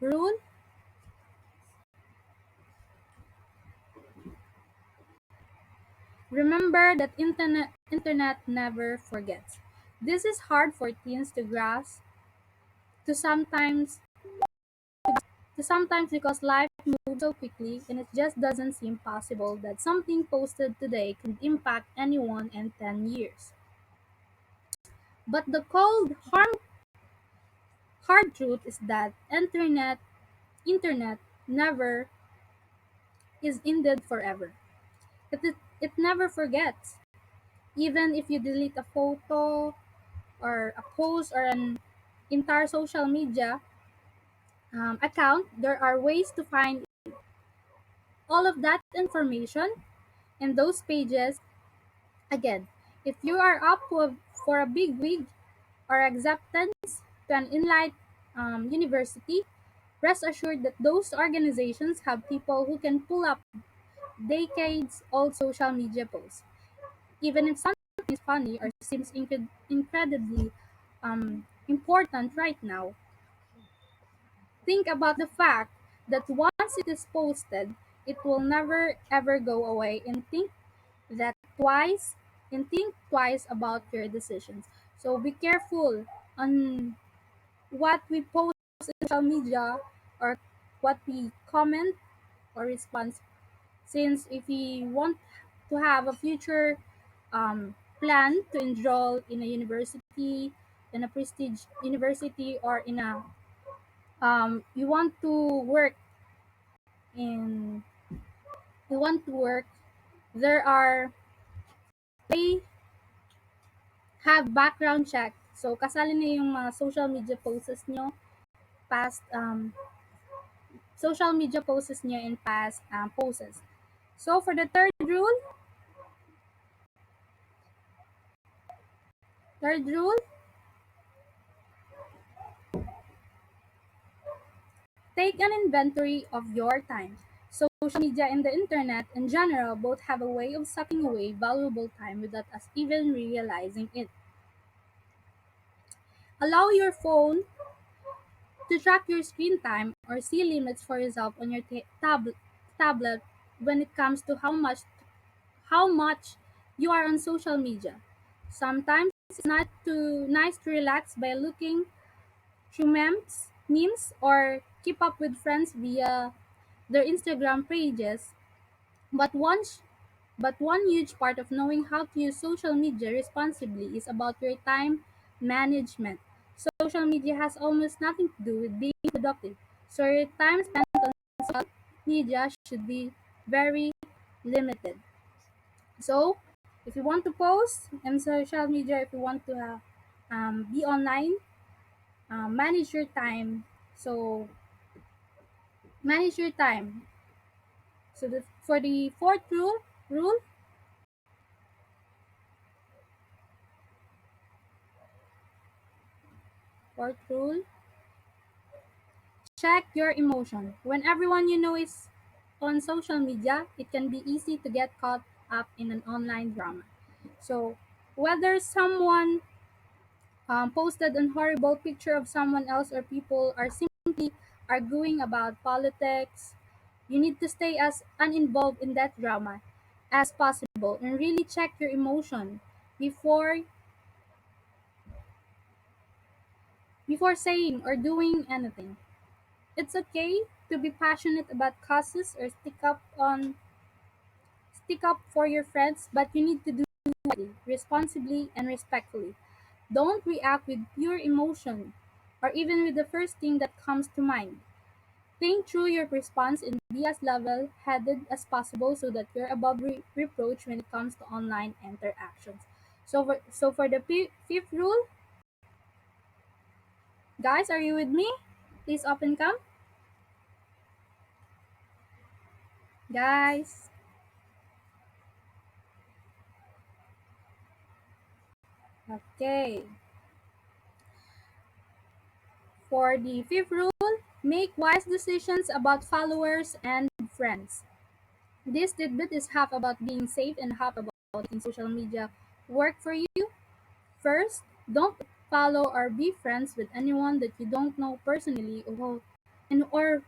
rule, remember that internet never forgets. This is hard for teens to grasp, to sometimes because life moves so quickly and it just doesn't seem possible that something posted today could impact anyone in 10 years. But the hard truth is that internet never is ended forever. It never forgets. Even if you delete a photo or a post or an entire social media account, there are ways to find all of that information in those pages. Again, if you are up for a big wig or acceptance to an elite university, rest assured that those organizations have people who can pull up decades old social media posts. Even if something is funny or seems incredibly important right now, think about the fact that once it is posted, it will never ever go away, that twice and think twice about your decisions. So be careful on what we post on social media or what we comment or respond, since if we want to have a future plan to enroll in a university, in a prestige university, or in a you want to work in you want to work, there are they have background check. So kasali na yung mga past social media posts niyo in past posts. So for the third rule, take an inventory of your time. Social media and the internet in general both have a way of sucking away valuable time without us even realizing it. Allow your phone to track your screen time or see limits for yourself on your tablet when it comes to how much you are on social media. Sometimes it's not too nice to relax by looking through memes or keep up with friends via their Instagram pages. But once but one huge part of knowing how to use social media responsibly is about your time management. Social media has almost nothing to do with being productive. So your time spent on social media should be very limited. So if you want to post on social media, if you want to be online, manage your time. So manage your time. So for the rule, fourth rule, check your emotion. When everyone you know is on social media, it can be easy to get caught up in an online drama. So whether someone posted a horrible picture of someone else or people are simply arguing about politics, you need to stay as uninvolved in that drama as possible and really check your emotion before before saying or doing anything. It's okay to be passionate about causes or stick up for your friends, but you need to do it wisely, responsibly, and respectfully. Don't react with pure emotion or even with the first thing that comes to mind. Think through your response and be as level headed as possible so that you're above reproach when it comes to online interactions. So for the fifth rule, guys, are you with me? Please open cam. Guys, okay. For the fifth rule, make wise decisions about followers and friends. This tidbit is half about being safe and half about making social media work for you. First, don't follow or be friends with anyone that you don't know personally or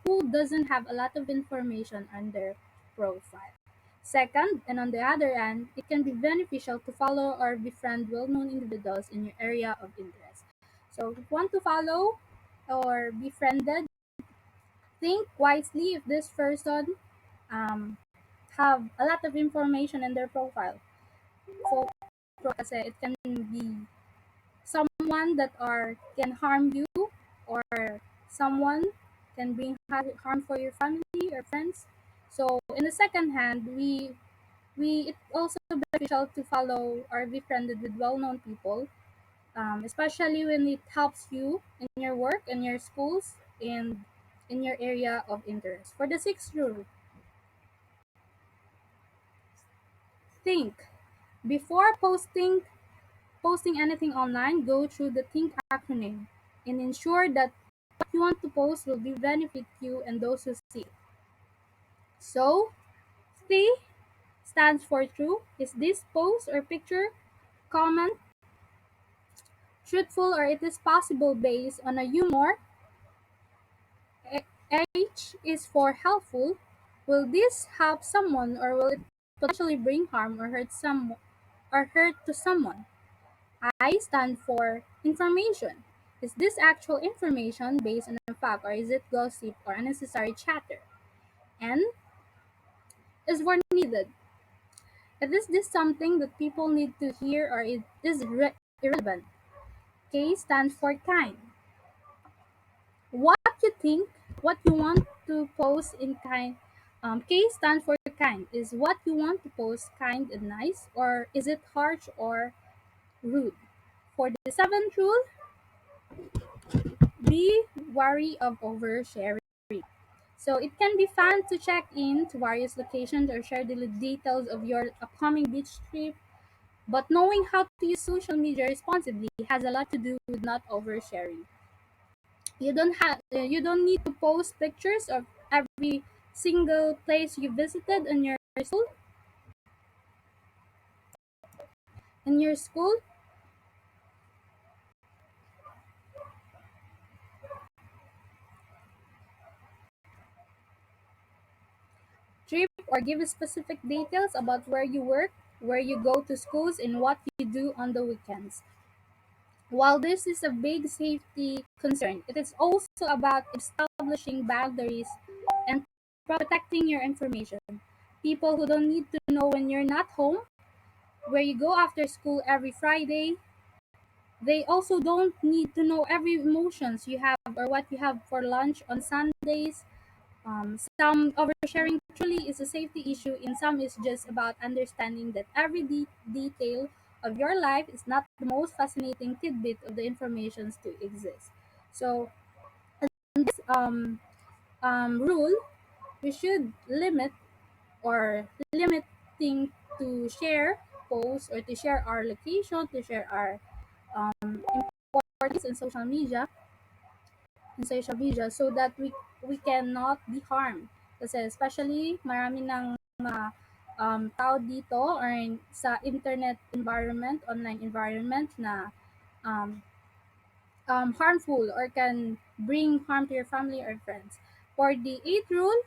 who doesn't have a lot of information on their profile. Second, and on the other hand, it can be beneficial to follow or befriend well-known individuals in your area of interest. So, if you want to follow or be friended, think wisely if this person um, have a lot of information in their profile. So, kasi it can be someone that can harm you, or someone can bring harm for your family or friends. So in the second hand, we it's also beneficial to follow or be friended with well-known people, especially when it helps you in your work, in your schools, and in your area of interest. For the sixth rule, think. Before posting anything online, go through the think acronym and ensure that what you want to post will be benefit you and those who see it. So, T stands for true. Is this post or picture, comment, truthful, or it is possible based on a humor? H is for helpful. Will this help someone or will it potentially bring harm or hurt to someone? I stand for information. Is this actual information based on a fact or is it gossip or unnecessary chatter? N is for needed. Is this something that people need to hear or it is irrelevant? K stands for kind. What you think, what you want to post in kind. K stands for kind. Is what you want to post kind and nice, or is it harsh or rude? For the seventh rule, be wary of oversharing. So it can be fun to check in to various locations or share the details of your upcoming beach trip, but knowing how to use social media responsibly has a lot to do with not oversharing. You don't need to post pictures of every single place you visited in your school trip or give specific details about where you work, where you go to schools, and what you do on the weekends. While this is a big safety concern, it is also about establishing boundaries and protecting your information. People who don't need to know when you're not home, where you go after school every Friday, they also don't need to know every emotions you have or what you have for lunch on Sundays. Some oversharing truly is a safety issue, and some is just about understanding that every detail of your life is not the most fascinating tidbit of the informations to exist. So, this rule, we should limiting to share posts or to share our location, to share our importance in social media so that we cannot be harmed. Kasi especially marami ng mga tao dito or sa internet environment, online environment na um, harmful or can bring harm to your family or friends. For the eighth rule,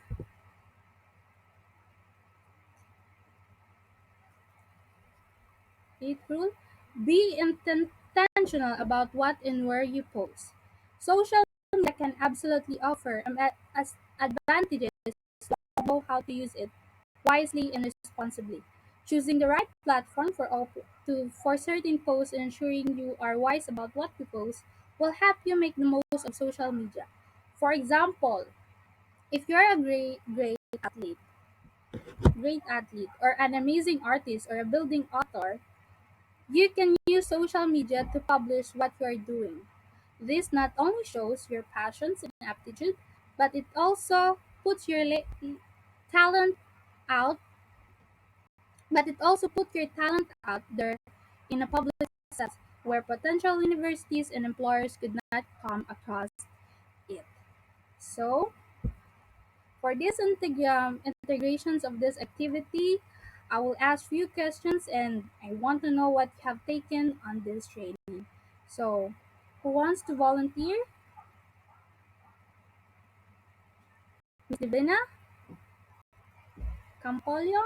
be intentional about what and where you post. Social media can absolutely offer as advantages know how to use it wisely and responsibly. Choosing the right platform for certain posts and ensuring you are wise about what you post will help you make the most of social media. For example, if you're a athlete, great athlete, or an amazing artist or a building author, you can use social media to publish what you are doing. This not only shows your passions and aptitude, but it also puts your talent out but it also put your talent out there in a public sense where potential universities and employers could not come across it. So, for these integrations of this activity, I will ask few questions and I want to know what you have taken on this training. So, who wants to volunteer? Miss Divina Campolio?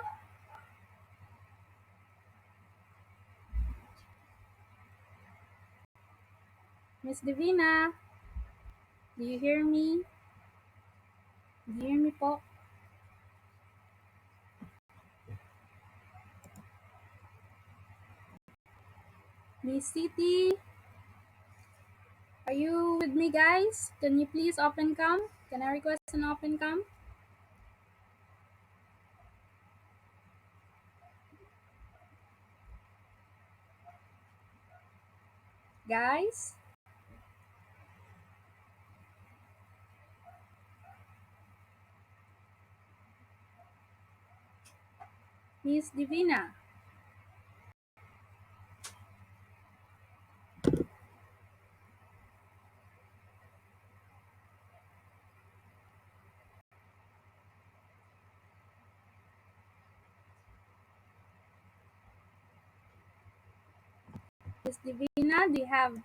Miss Divina, do you hear me? Do you hear me po? Miss City, are you with me, guys? Can you please open cam? Can I request an open cam? Guys? Miss Divina. Miss Divina, do you have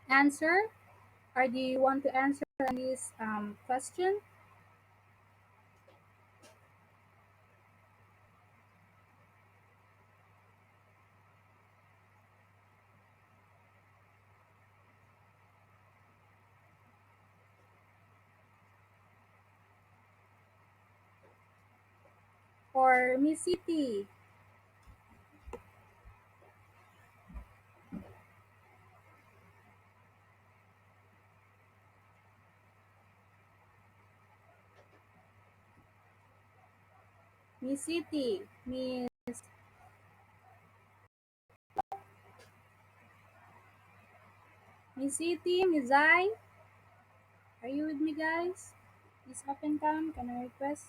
answer? Or do you want to answer on this question? Or Miss City? Miss City? Miss City? Miss Zai? Are you with me, guys? Miss Open Cam, can I request?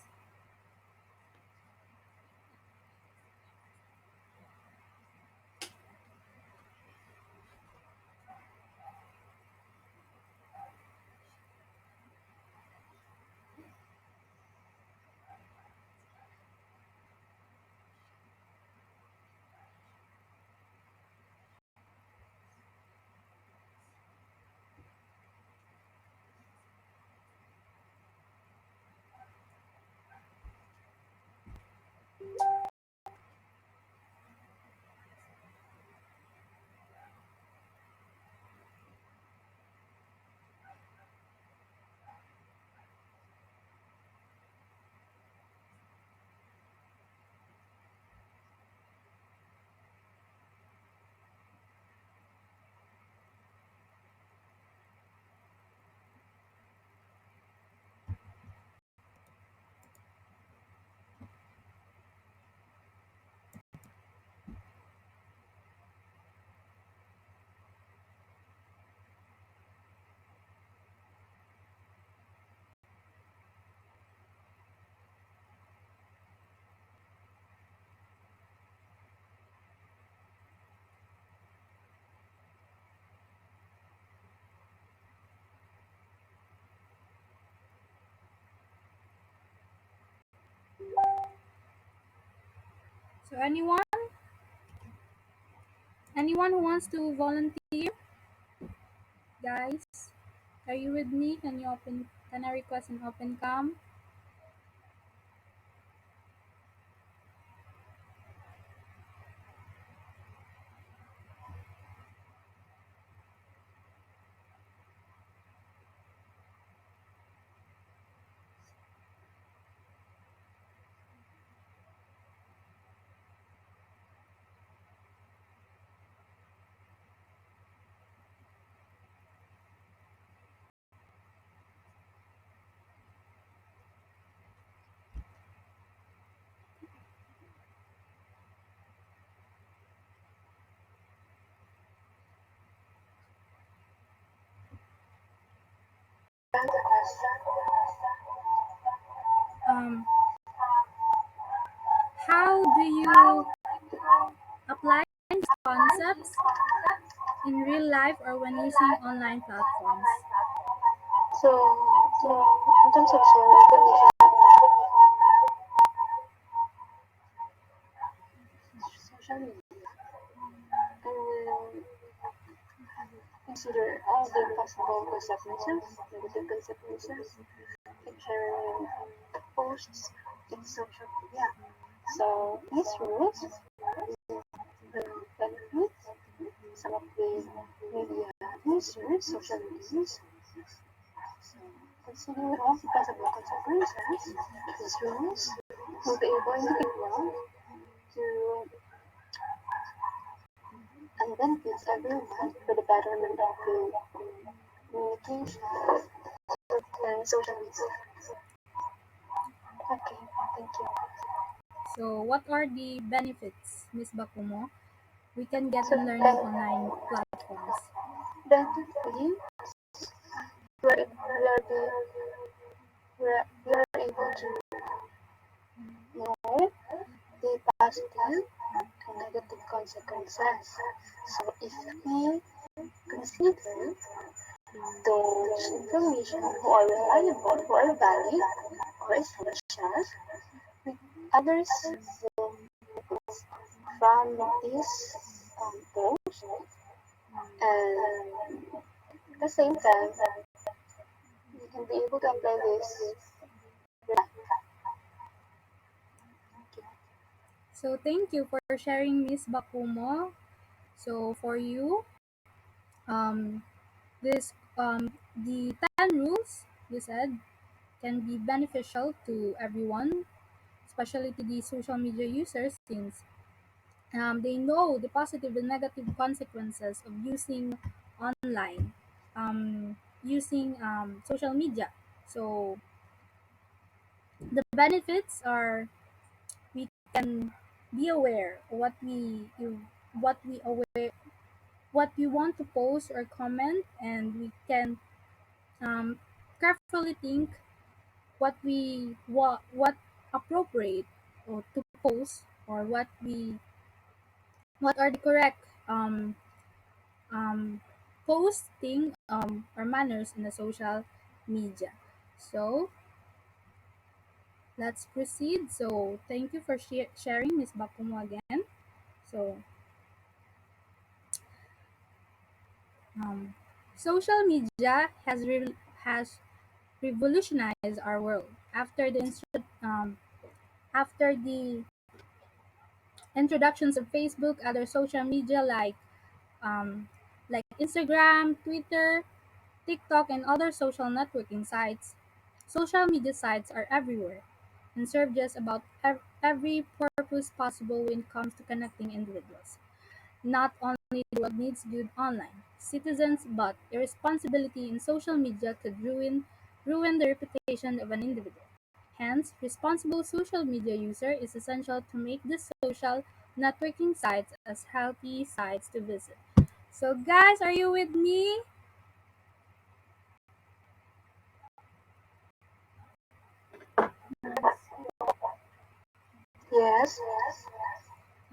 So anyone who wants to volunteer, guys, are you with me? Can I request an open cam? Um, how do you apply these concepts in real life or when using online platforms? So, in terms of sharing information, social media, and consider all the possible consequences, negative consequences, in sharing posts in social media. So, these rules will benefit some of the media users, social media users. So, considering all the possible consequences, these rules will be able individual to and benefits everyone for the betterment of the communication and social media. Okay, thank you. So what are the benefits, Miss Bakumo, we can get So in learning online platforms? definitely, we are able to know the be positive and negative consequences. So if we consider those information who are reliable, who are valid, or essential, others will from this post, and at the same time you can be able to apply this. So thank you for sharing, Miss Bakumo. So for you, um, this the 10 rules you said can be beneficial to everyone, especially to the social media users, since they know the positive and negative consequences of using online, using social media. So the benefits are we can be aware of what we aware what we want to post or comment, and we can carefully think what appropriate or to post, or what are the correct um, posting or manners in the social media. So let's proceed. So thank you for sharing, Miss Bakumo, again. So um, social media has revolutionized our world after the introductions of Facebook, other social media like Instagram, Twitter, TikTok, and other social networking sites. Social media sites are everywhere and serve just about every purpose possible when it comes to connecting individuals. Not only the world needs good online citizens, but irresponsibility in social media could ruin the reputation of an individual. Hence, responsible social media user is essential to make the social networking sites as healthy sites to visit. So guys, are you with me? Yes,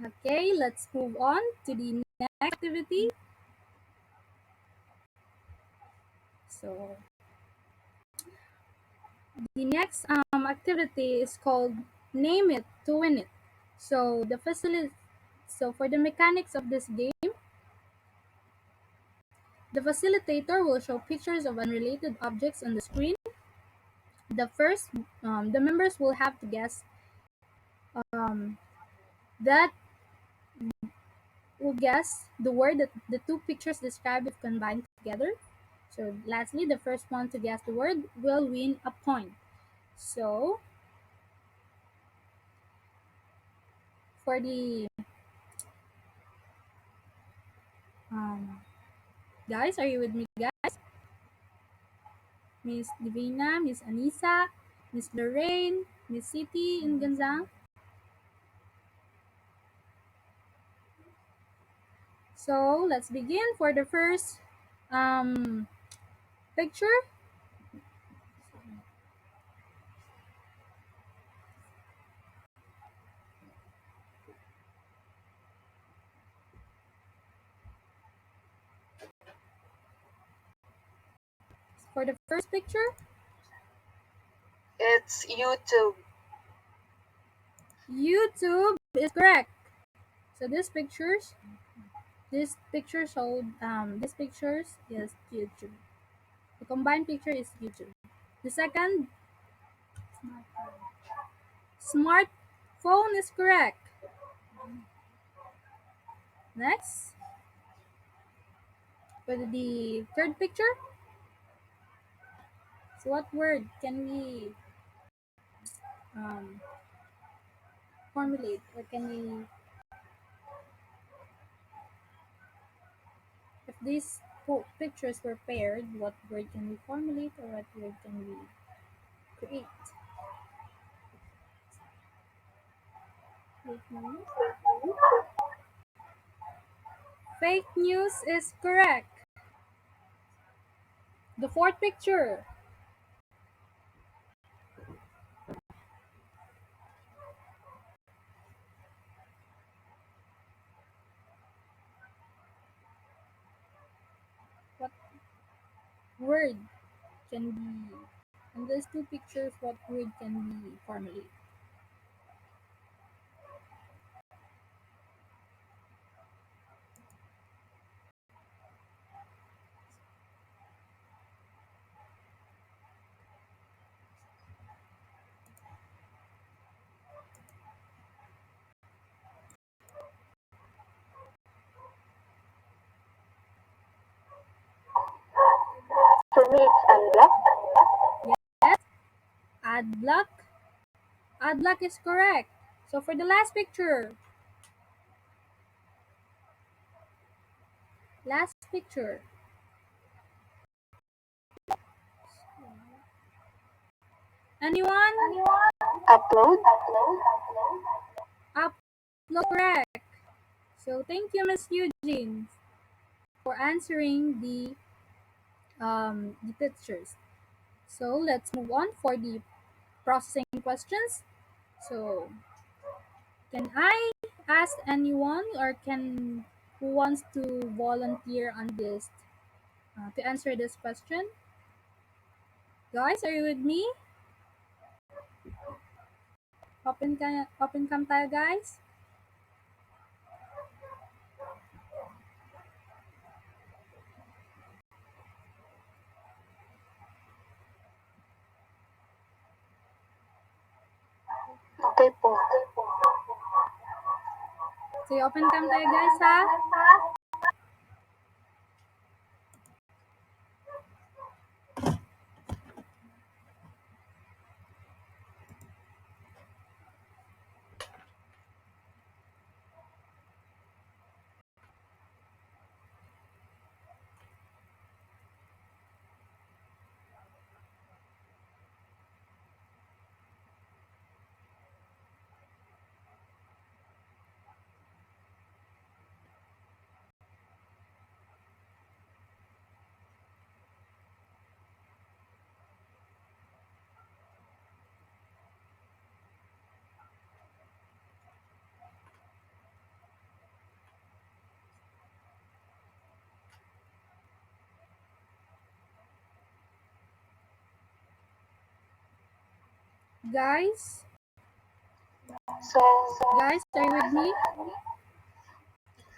Okay, let's move on to the next activity. So the next activity is called Name It to Win It. So so for the mechanics of this game, the facilitator will show pictures of unrelated objects on the screen. The first, the members will have to guess um, that will guess the word that the two pictures describe if combined together. So lastly, the first one to guess the word will win a point. So for the um, guys, are you with me, guys? Miss Divina, Miss Anissa, Miss Lorraine, Miss City, and Ganzang. So let's begin for the first um, picture. For the first picture, it's YouTube. YouTube is correct. So this picture showed this pictures is YouTube. The combined picture is YouTube. The second, smartphone is correct. Next, for the third picture, so what word can we um, formulate, or can we, if these pictures were paired, what word can we formulate, or what word can we create? Fake news. Fake news is correct. The fourth picture, word can be, in these two pictures, what word can be formulated? For me, it's unblocked. Yes, add block. Add block is correct. So for the last picture, last picture. Anyone? Upload. Upload correct. So thank you, Miss Eugene, for answering the pictures. So let's move on for the processing questions. So can I ask anyone, or can, who wants to volunteer on this to answer this question? Guys, are you with me? Open cam tayo, guys. Okay po. So open cam tayo, guys, ha? Guys, So, guys, are you with me?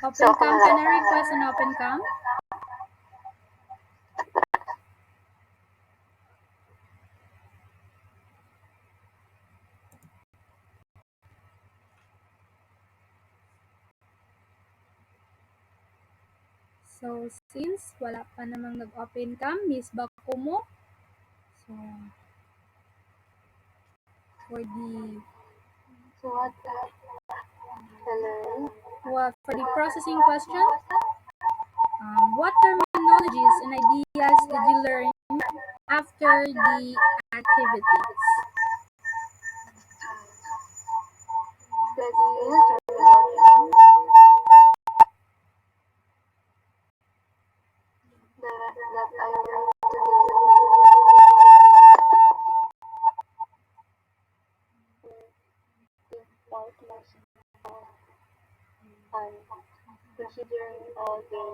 Open So, cam, can I request an open cam? So, since wala pa namang nag-open cam, Miss Bakumo, so, for the, what? Hello? for the processing question, what terminologies and ideas did you learn after the activities? The new terminology that I learned today importance on considering all the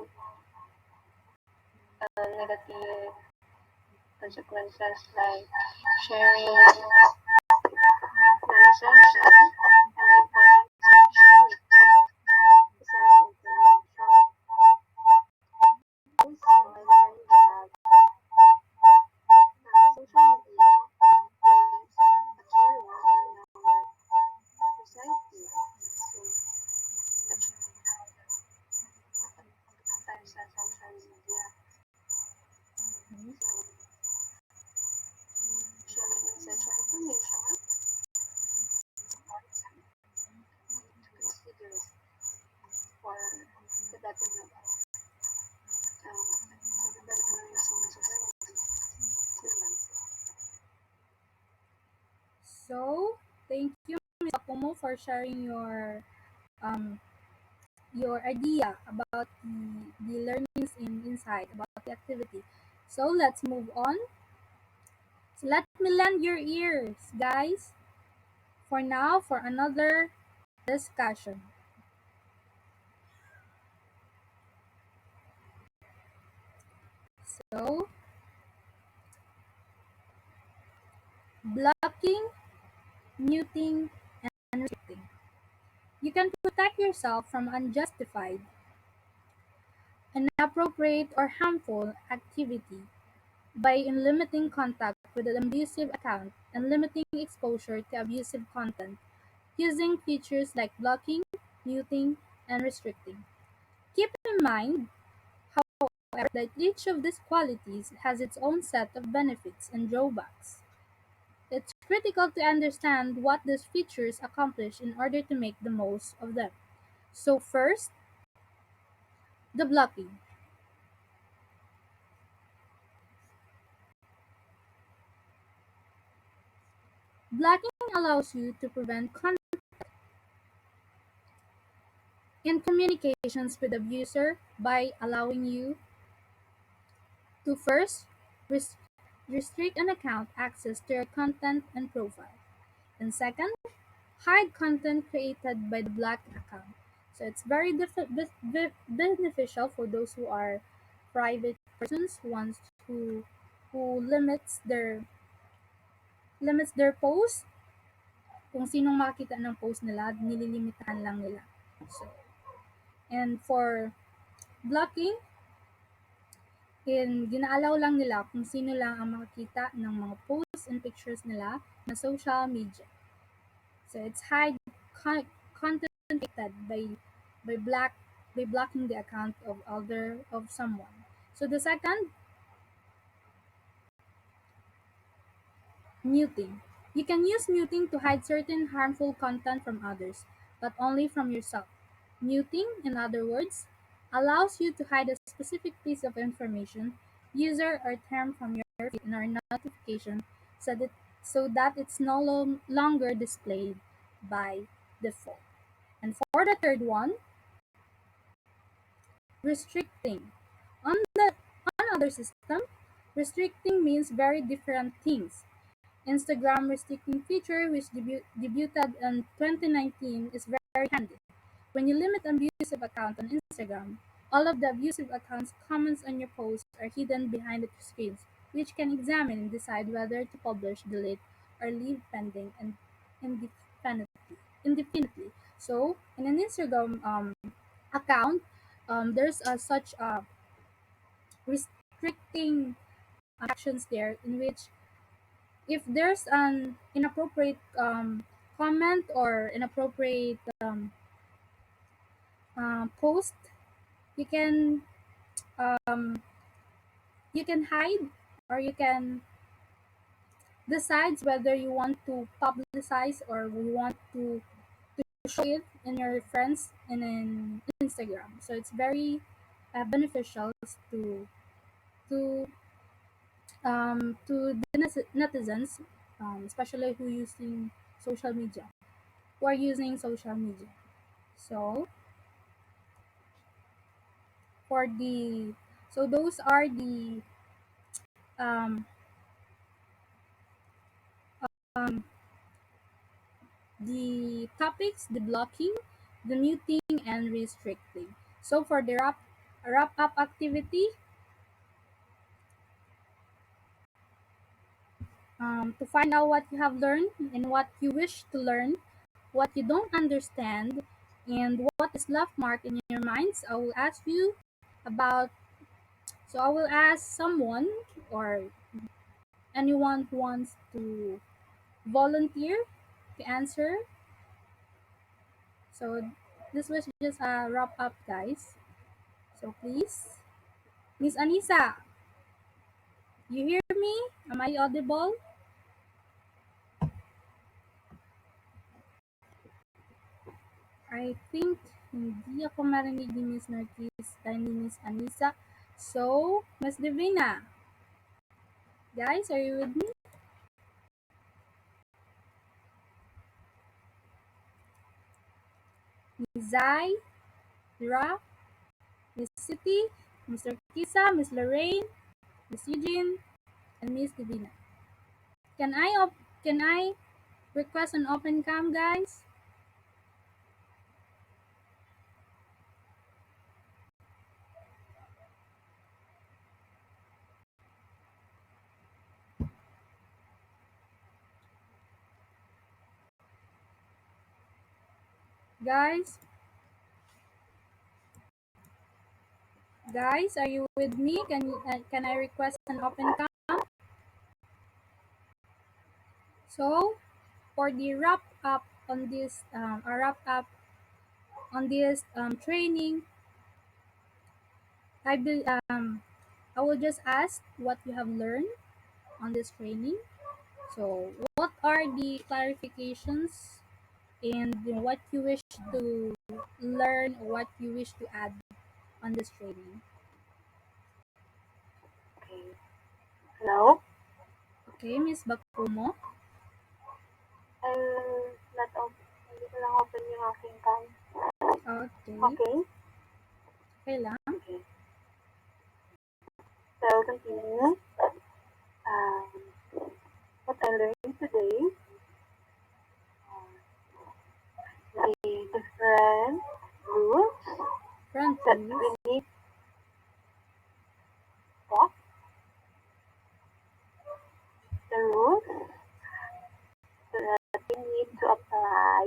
negative consequences like sharing non-essential and the importance of sharing essential information. Also, I learned that social media plays a key role in our society. So, especially times on social media. So, sharing essential information to consider for the betterment for the betterment of society. So, thank you, Miss Bakumo, for sharing your idea about the learnings inside about the activity. So let's move on. So let me lend your ears, guys, for now for another discussion. So blocking, muting, and restricting. You can protect yourself from unjustified, inappropriate, or harmful activity by limiting contact with an abusive account and limiting exposure to abusive content using features like blocking, muting, and restricting. Keep in mind, however, that each of these qualities has its own set of benefits and drawbacks. It's critical to understand what these features accomplish in order to make the most of them. So first, the blocking. Blocking allows you to prevent contact in communications with the abuser by allowing you to first res- restrict an account access to your content and profile. And second, hide content created by the blocked account. So it's very beneficial for those who are private persons who limits their post. Kung sinong makita ng post nila, nililimitahan lang nila. So, and for blocking, ginaalaw lang nila kung sino lang ang makakita ng mga posts and pictures nila na social media. So it's hide content created by blocking the account of someone. So the second, muting. You can use muting to hide certain harmful content from others, but only from yourself. Muting, in other words, allows you to hide a specific piece of information, user or term from your feed or notification so that it's no longer displayed by default. And for the third one, restricting. On the on other system, restricting means very different things. Instagram restricting feature, which debuted in 2019, is very handy. When you limit abusive account on Instagram, all of the abusive accounts' comments on your posts are hidden behind the screens, which can examine and decide whether to publish, delete, or leave pending and indefinitely. So, in an Instagram account, there's such restricting actions there in which if there's an inappropriate comment or inappropriate post, you can um, you can hide or you can decide whether you want to publicize or you want to show it in your friends and in Instagram. So it's very beneficial to the netizens, especially who are using social media. So for the so those are um, um, the topics: the blocking, the muting, and restricting. So for the wrap up activity, to find out what you have learned and what you wish to learn, what you don't understand, and what is left marked in your minds, I will ask you about. So I will ask someone or anyone who wants to volunteer to answer. So this was just a wrap up, guys. So please, Miss Anissa, you hear me? Am I audible? I think hindi ako marinig ni Miss Narcis and ni Miss Anissa. So, Miss Divina, guys, are you with me? Miss Zai, Ra, Miss City, Mr. Kisa, Miss Lorraine, Miss Eugene, and Miss Divina. Can I request an open cam, guys? Guys, guys, are you with me? Can I request an open cam? So, for the wrap up on this, training, I be, I will just ask what you have learned on this training. So, what are the clarifications and what you wish to learn, what you wish to add on this training? Okay. Hello? Okay, Miss Bakumo. I'm not open. Hindi ko lang open yung aking cam. Okay, Okay? okay lang. Okay. So, continue. What I learned today, the different rules Front that views. we need to the rules that we need to apply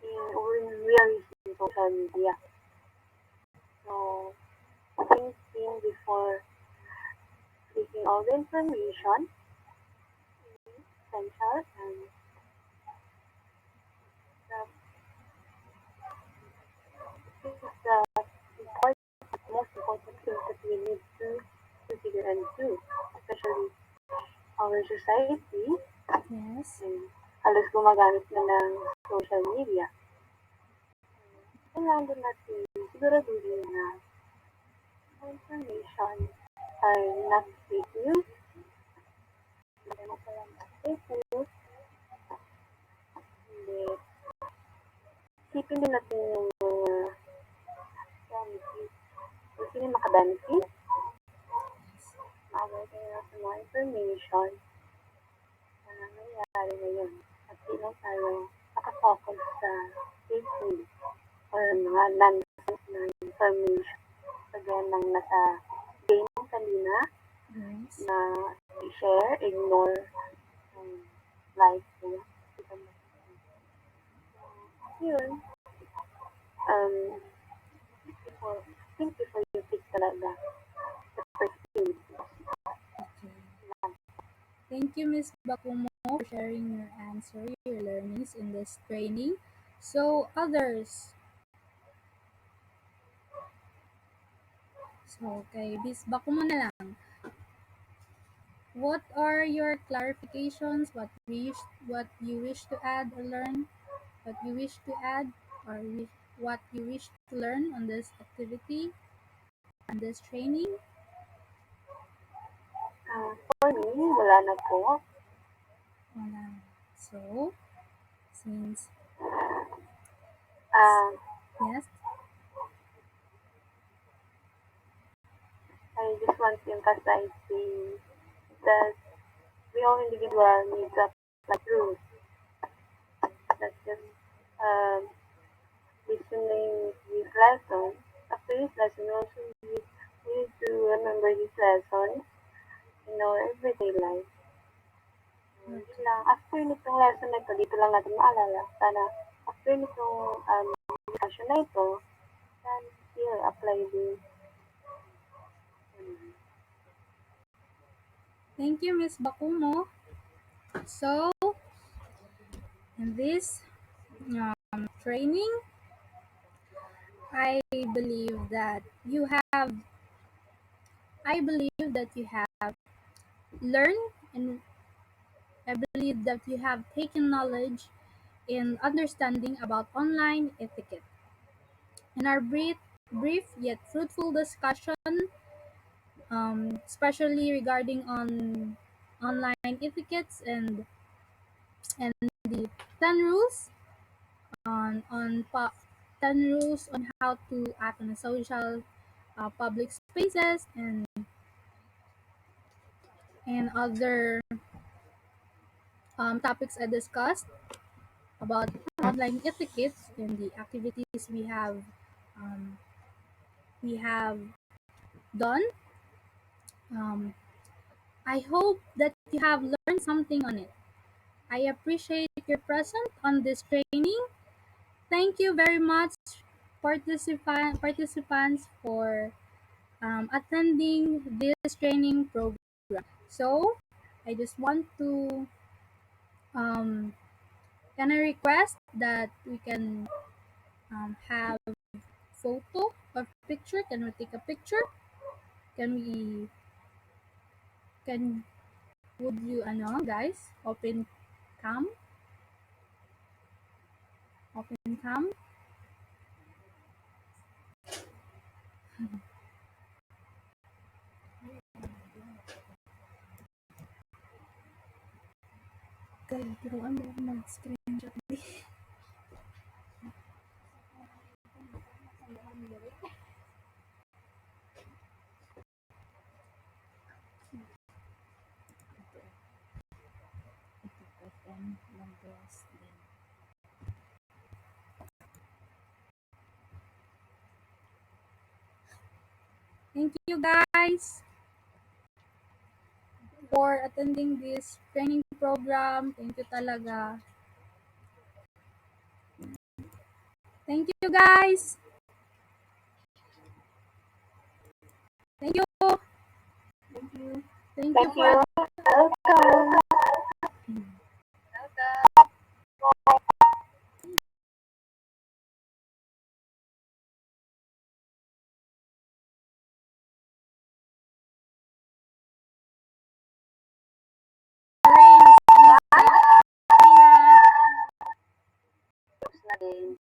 when we are using social media. So, thinking before clicking all the information is essential, and this is the most important thing that we need to consider and do, especially our society, Yes. and halos gumagamit na ng social media. Kailangan din natin siguraduhin na information ay not fake news, hindi mo pala fake news, hindi. Isipin din natin yung benefit. Kung sino makabenefit, makabenefit na sa mga information na nangyayari ngayon. At di lang tayo nakafocus sa fake news or mga nonsense na information. Kagaya ng nasa Dane kanina Yes. na i-share, ignore, like, yun. Before, think before you pick talaga the first thing. Okay. Thank you, Miss Bakumo, for sharing your answer, your learnings in this training. So, others. So, kay Miss Bakumo na lang. What are your clarifications? What you wish to add or learn? What you wish to add or what you wish to learn on this activity, on this training? For me, wala na po. Wala. So, since yes, I just want to emphasize that we all individual need to apply rules. That's just listening this lesson. After this lesson, we also need to remember this lesson in our everyday life. Yun lang. After nitong lesson na ito, dito lang natin maalala. Sana after nitong discussion na ito, can still apply this. thank you, Miss Bakumo. So, in this training, I believe that you have learned, and I believe that you have taken knowledge in understanding about online etiquette. In our brief yet fruitful discussion, especially regarding on online etiquettes and the 10 rules on 10 rules on how to act on a social public spaces and other topics I discussed about online etiquettes and the activities um, we have done. I hope that you have learned something on it. I appreciate your presence on this training. Thank you very much, participants, for attending this training program. So, I just want to can I request that we can have photo or picture? Can we take a picture? Can we can would you guys cam open cam? Kaya turuan mo ako mag-screenshot. Thank you guys for attending this training program. Thank you talaga. Thank you guys. Thank you. Thank you. Thank you Thank for you. Welcome. Rain. Tapos na din.